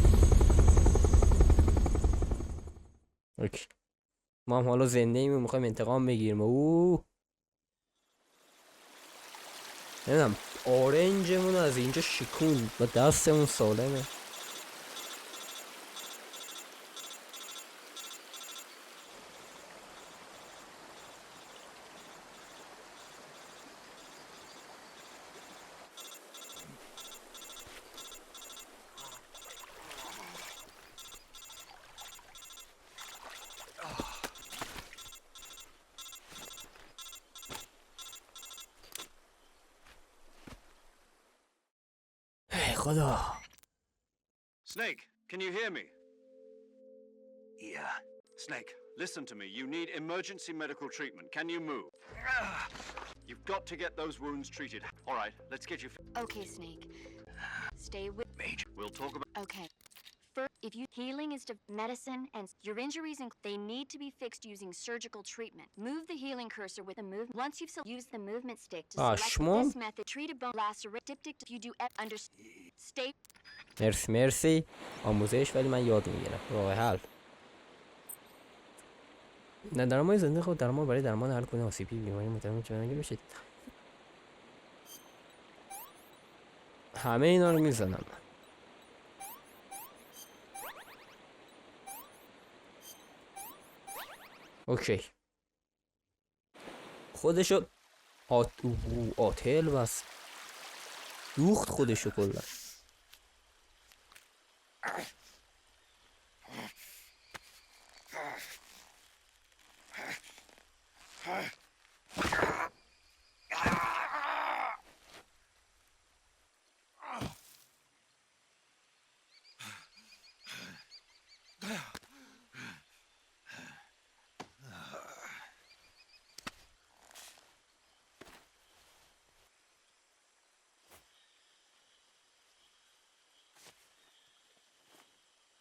اوکی. ما هم حالا زنده ایم و میخوایم انتقام بگیریم. نمیدونم آرنجمون از اینجا شکون و دستمون سالمه. خدا. Snake, can you hear me? Yeah. Snake, listen to me. You need emergency medical treatment. Can you move? You've got to get those wounds treated. All right, let's get you... Okay, Snake. Stay with... Major. We'll talk about... Okay. First, if you... Healing is to medicine and your injuries, they need to be fixed using surgical treatment. Move the healing cursor with the move. Once you've used the movement stick to select this method, treat a bone lacerate. Diptych, you do under... Stay... مرسی آموزش، ولی من یاد میگیرم. راه حل نه درمان زنده خود درمان برای درمان هر گونه آسیبی بیماری متضمن چه بشید. همه اینا رو میزنم. اوکی خودشو آتل بس دوخت خودشو کلا.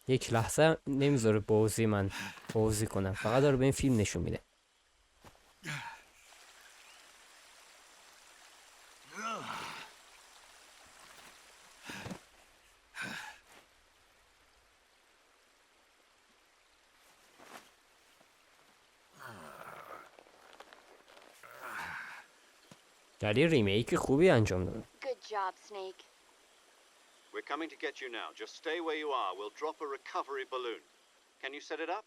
یک لحظه نمیذاره من بازی کنم، فقط داره به این فیلم نشون میده. در یه ریمیک خوبی انجام داد. Good job, Snake. We're coming to get you now. Just stay where you are. We'll drop a recovery balloon. Can you set it up?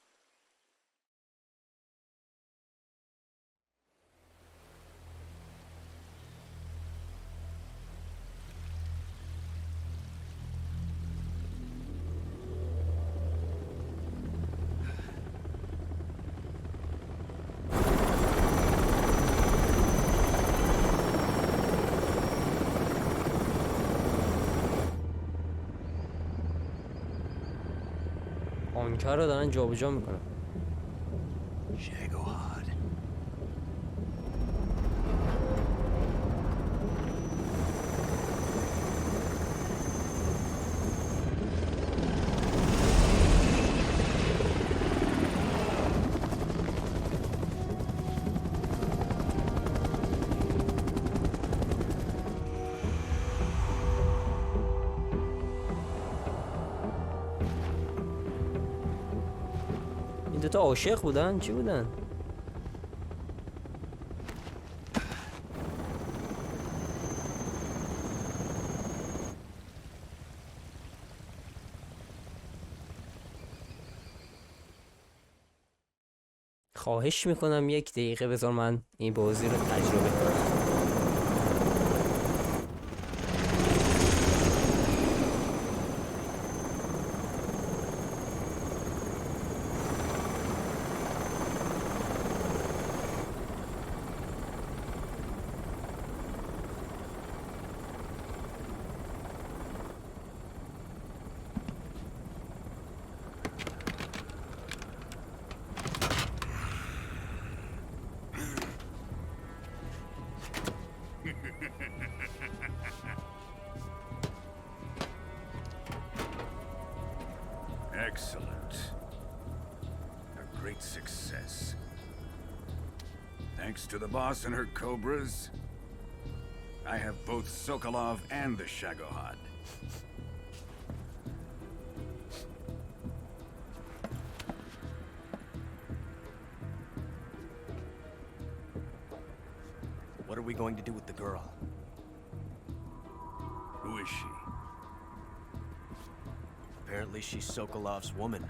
آنکر رو دارن جابجا میکنن. دوتا عاشق بودن؟ چی بودن؟ خواهش میکنم یک دقیقه بذار من این بازی رو تجربه کنم. Excellent. A great success. Thanks to the boss and her cobras, I have both Sokolov and the Shagohod. What are we going to do with the girl? is she? Apparently she's Sokolov's woman.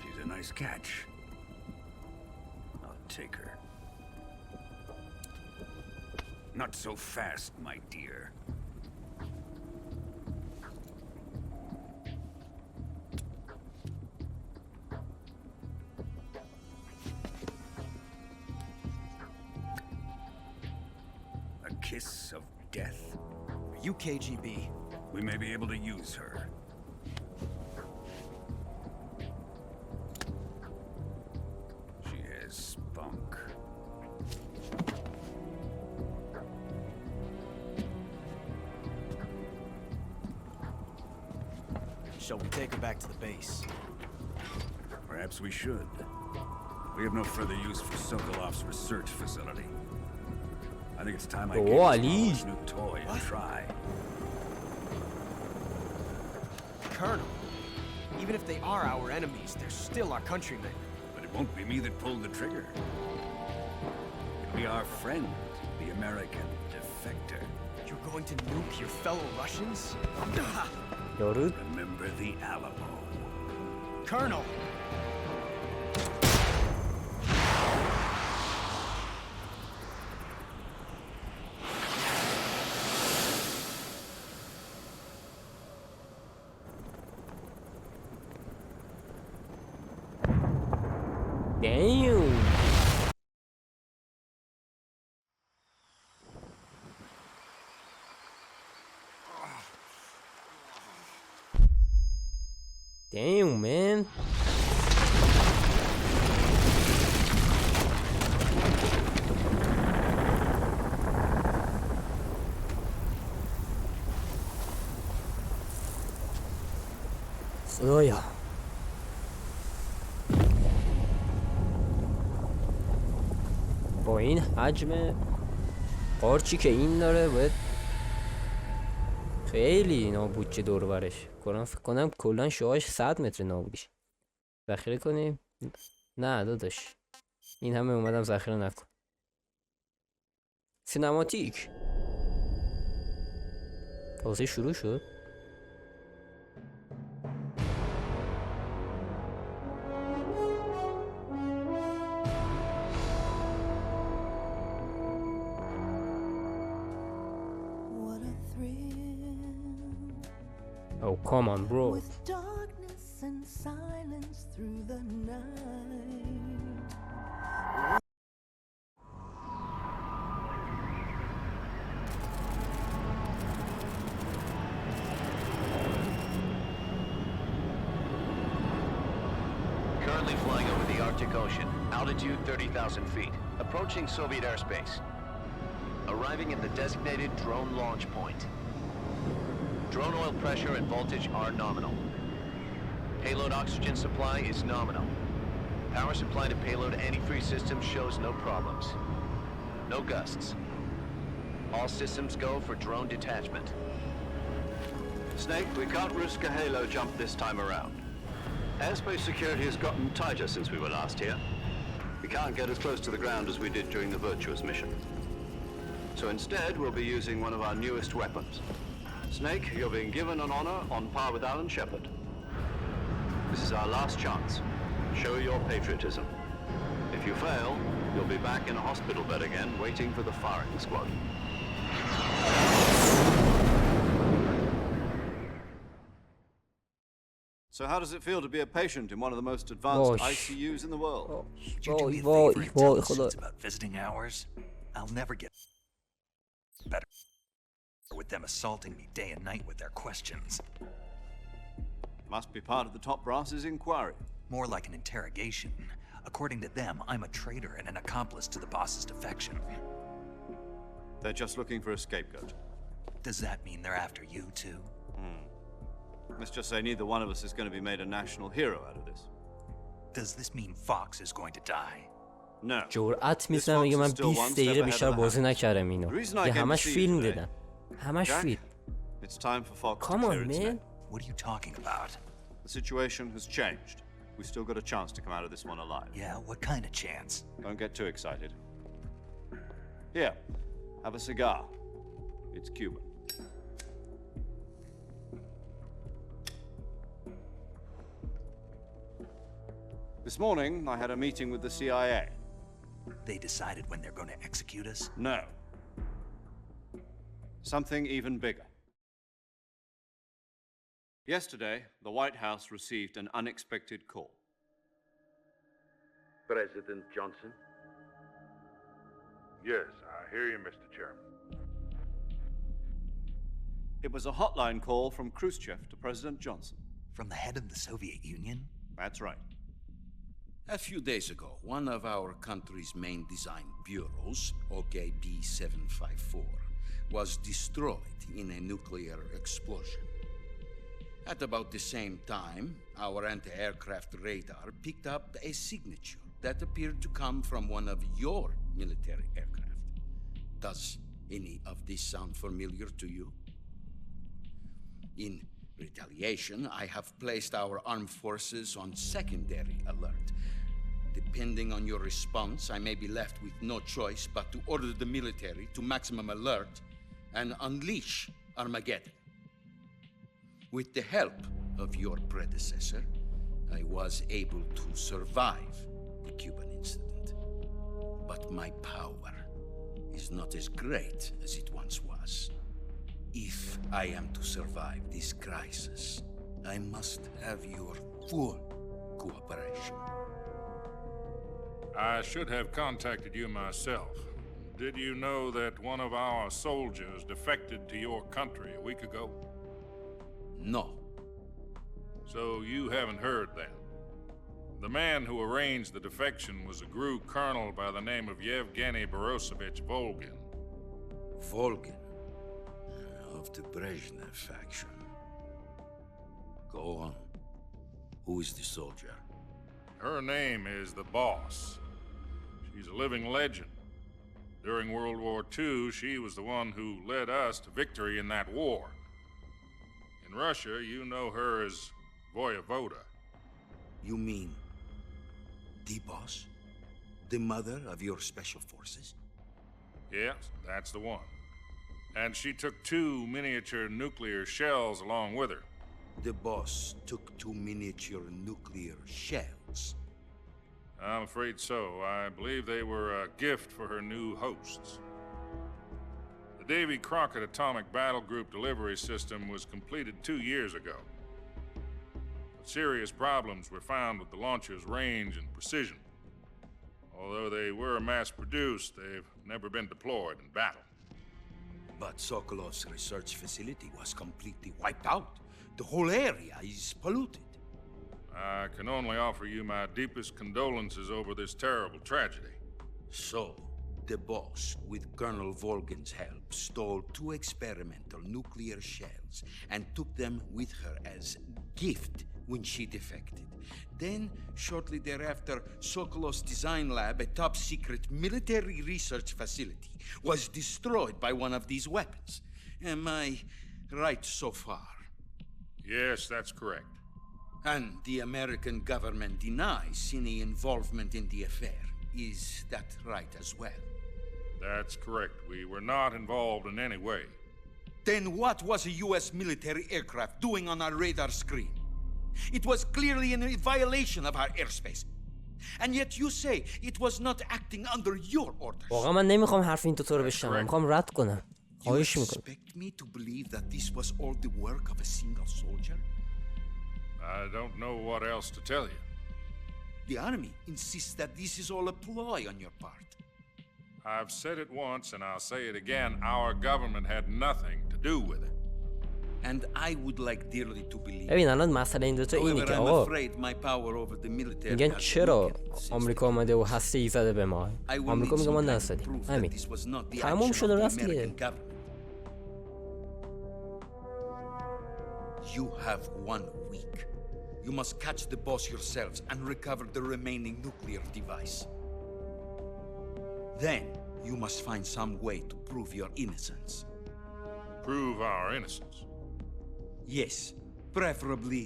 She's a nice catch. I'll take her. Not so fast, my dear. A kiss of death? Are you KGB? We may be able to use her. She has spunk. Shall we take her back to the base? Perhaps we should. We have no further use for Sokolov's research facility. I think it's time I gave this new toy a try. Colonel, even if they are our enemies, they're still our countrymen. But it won't be me that pulled the trigger. It'll be our friend, the American defector. You're going to nuke your fellow Russians? Remember the Alamo. Colonel! Damn. Damn, man. خدایا. با این حجم قارچی که این داره باید خیلی نابود چه دور برش کنم. فکر کنم کلان شاهش 100 متر نابودیش. ذخیره کنیم. نه داداش این همه اومدم ذخیره نکن. سینماتیک تازه شروع شد. Oh, come on, bro. With darkness and silence through the night. Currently flying over the Arctic Ocean, altitude 30,000 feet, approaching Soviet airspace. Arriving at the designated drone launch point. Drone oil pressure and voltage are nominal. Payload oxygen supply is nominal. Power supply to payload antifreeze system shows no problems. No gusts. All systems go for drone detachment. Snake, we can't risk a halo jump this time around. Airspace security has gotten tighter since we were last here. We can't get as close to the ground as we did during the Virtuous mission. So instead, we'll be using one of our newest weapons. Snake, you're being given an honor on par with Alan Shepard. This is our last chance. Show your patriotism. If you fail, you'll be back in a hospital bed again, waiting for the firing squad. So how does it feel to be a patient in one of the most advanced ICUs in the world? Would you do me a favor and tell the students about visiting hours? I'll never get better with them assaulting me day and night with their questions. Must be part of the top brass's inquiry. More like an interrogation. According to them, I'm a traitor and an accomplice to the boss's defection. They're just looking for a scapegoat. Does that mean they're after you too? Let's just say neither one of us is going to be made a national hero out of this. Does this mean Fox is going to die? No. جرأت میزنم میگه من 20 دقیقه بیشتر بازی نکردم اینو. یه همش فیلم دیدم. همش فیلم. It's time for Fox Come to on, clear its man. name. What are you talking about? The situation has changed. We've still got a chance to come out of this one alive. Yeah, what kind of chance? Don't get too excited. Here, have a cigar. It's Cuban. This morning, I had a meeting with the CIA. They decided when they're going to execute us? No. Something even bigger. Yesterday, the White House received an unexpected call. President Johnson? Yes, I hear you, Mr. Chairman. It was a hotline call from Khrushchev to President Johnson. From the head of the Soviet Union? That's right. A few days ago, one of our country's main design bureaus, OKB 754, was destroyed in a nuclear explosion. At about the same time, our anti-aircraft radar picked up a signature that appeared to come from one of your military aircraft. Does any of this sound familiar to you? In retaliation, I have placed our armed forces on secondary alert. Depending on your response, I may be left with no choice but to order the military to maximum alert and unleash Armageddon. With the help of your predecessor, I was able to survive the Cuban incident. But my power is not as great as it once was. If I am to survive this crisis, I must have your full cooperation. I should have contacted you myself. Did you know that one of our soldiers defected to your country a week ago? No. So you haven't heard then. The man who arranged the defection was a GRU colonel by the name of Yevgeny Borosovich Volgin. Volgin? Of the Brezhnev faction. Go on. Who is the soldier? Her name is the Boss. She's a living legend. During World War II, she was the one who led us to victory in that war. In Russia, you know her as Voyevoda. You mean the Boss? The mother of your special forces? Yes, that's the one. And she took 2 miniature nuclear shells along with her. The Boss took 2 miniature nuclear shells? I'm afraid so. I believe they were a gift for her new hosts. The Davy Crockett Atomic Battle Group delivery system was completed 2 years ago. But serious problems were found with the launcher's range and precision. Although they were mass-produced, they've never been deployed in battle. But Sokolov's research facility was completely wiped out. The whole area is polluted. I can only offer you my deepest condolences over this terrible tragedy. So, the Boss, with Colonel Volgin's help, stole 2 experimental nuclear shells and took them with her as gift when she defected. Then, shortly thereafter, Sokolov's design lab, a top-secret military research facility, was destroyed by one of these weapons. Am I right so far? Yes, that's correct. And the American government denies any involvement in the affair. Is that right as well? That's correct. We were not involved in any way. Then what was a U.S. military aircraft doing on our radar screen? It was clearly in a violation of our airspace. And yet you say it was not acting under your orders. واقعا من نمیخوام حرف این تو رو بشنوم. میخوام رد کنم. خواهش میکنم. You expect me to believe that this was all the work of a single soldier? I don't know what else to tell you. The army insists that this is all a ploy on your part. I've said it once and I'll say it again. Our government had nothing to do with it. And I would like dearly to believe. ببین الان مسئله این دوتا اینه که آقا میگن چرا آمریکا آمده و هسته‌ای زده به ما. آمریکا میگه ما نزدیم. همین. تموم شده رفت دیگه. You have 1 week. You must catch the Boss yourselves and recover the remaining nuclear device. Then, you must find some way to prove your innocence. Prove our innocence? Yes. Preferably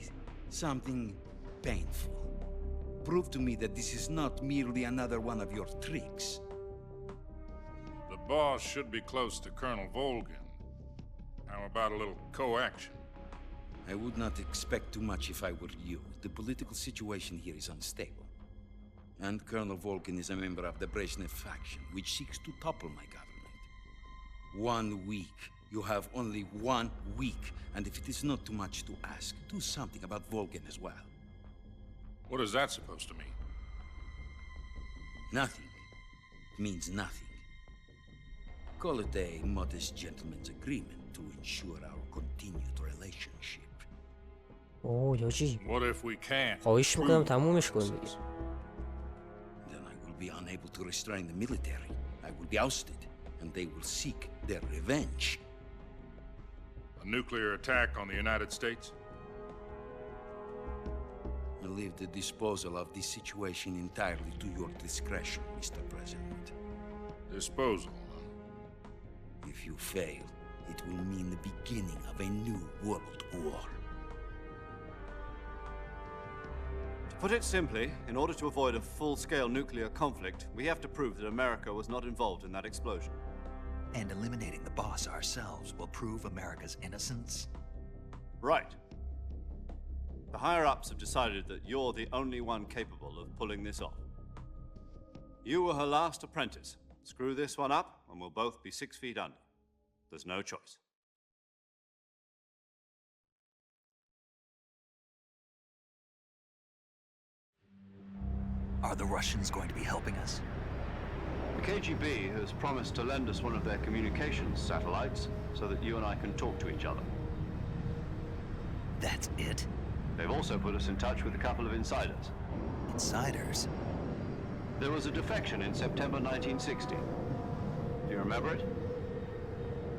something painful. Prove to me that this is not merely another one of your tricks. The boss should be close to Colonel Volgin. How about a little co-action? I would not expect too much if I were you. The political situation here is unstable. And Colonel Volgin is a member of the Brezhnev faction, which seeks to topple my government. 1 week. You have only 1 week. And if it is not too much to ask, do something about Volgin as well. What is that supposed to mean? Nothing. It means nothing. Call it a modest gentleman's agreement to ensure our continued relationship. یاجی What if we can't? خواهش میکنم تمومش کن دیگه. Then I will be unable to restrain the military. I will be ousted, and they will seek their revenge. A nuclear attack on the United States? I leave the disposal of this situation entirely to your discretion, Mr. President. Disposal? If you fail, it will mean the beginning of a new world war. To put it simply, in order to avoid a full-scale nuclear conflict, we have to prove that America was not involved in that explosion. And eliminating the boss ourselves will prove America's innocence? Right. The higher-ups have decided that you're the only one capable of pulling this off. You were her last apprentice. Screw this one up, and we'll both be 6 feet under. There's no choice. Are the Russians going to be helping us? The KGB has promised to lend us one of their communications satellites so that you and I can talk to each other. That's it? They've also put us in touch with a couple of insiders. Insiders? There was a defection in September 1960. Do you remember it?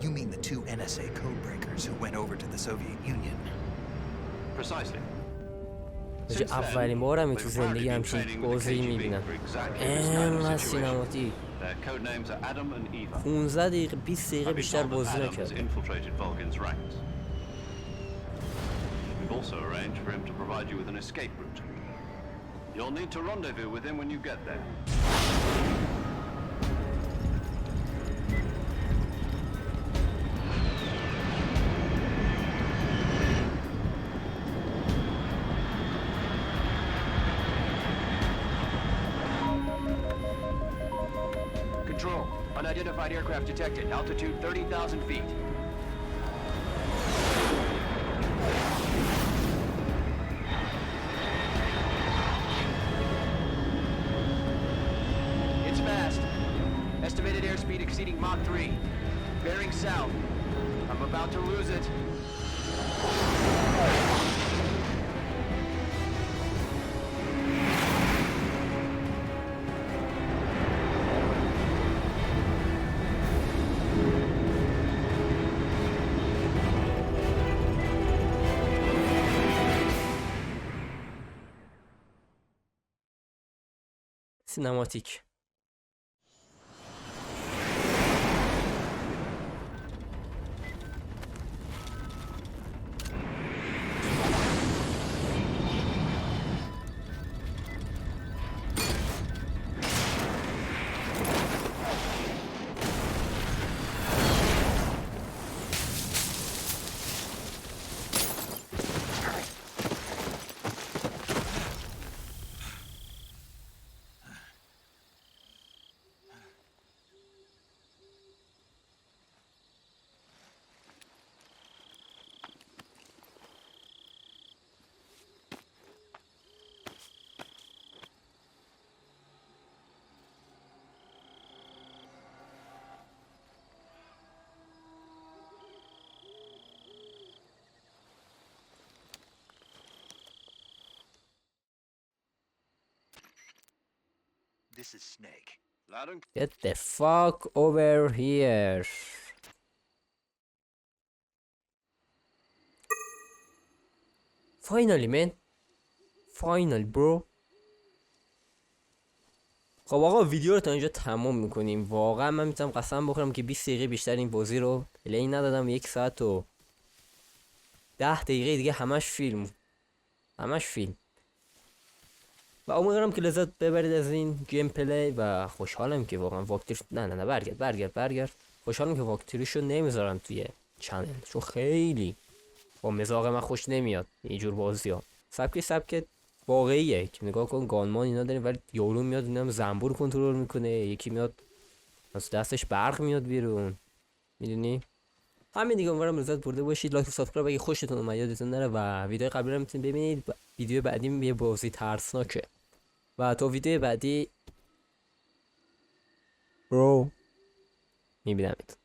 You mean the 2 NSA codebreakers who went over to the Soviet Union? Precisely. اولین بارم تو زندگی همچین بازی میبینم. اینقدر سینماتیک. 15 دقیقه 20 دقیقه بیشتر بازی نکردم. We've also arranged for him to provide you with an escape route. You'll need to rendezvous with him when you get there. Control. Unidentified aircraft detected. Altitude 30,000 feet. It's fast. Estimated airspeed exceeding Mach 3. Bearing south. I'm about to lose it. سینماتیک. This is Snake. Get the fuck over here. Finally man. Final bro. خب آقا ویدیو رو تا اینجا تمام میکنیم. واقعا من میتونم قسم بخورم که 20 دقیقه بیشتر این بازی رو پلی ندادم. 1 ساعت و 10 دقیقه دیگه همش فیلم و امیدوارم که لذت ببرید از این گیم پلی و خوشحالم که واقعا واکتیر نه برگرد خوشحالم که واکتیریشو نمیذارم توی چنل، چون خیلی با مزاق من خوش نمیاد اینجور بازی ها. سبک واقعیه که نگاه کن گانمان اینا داریم، ولی یارو میاد اینا زنبور کنترل میکنه، یکی میاد از دستش برق میاد بیرون، میدونی؟ همین دیگه. امیدوارم لذت برده باشید. لایک و سابسکرایب اگه خوشتون اومد یادتون نره و ویدیو قبلی رو میتونید ببینید. ویدیو بعدی یه بازی ترسناکه و تا ویدیو بعدی میبینمت.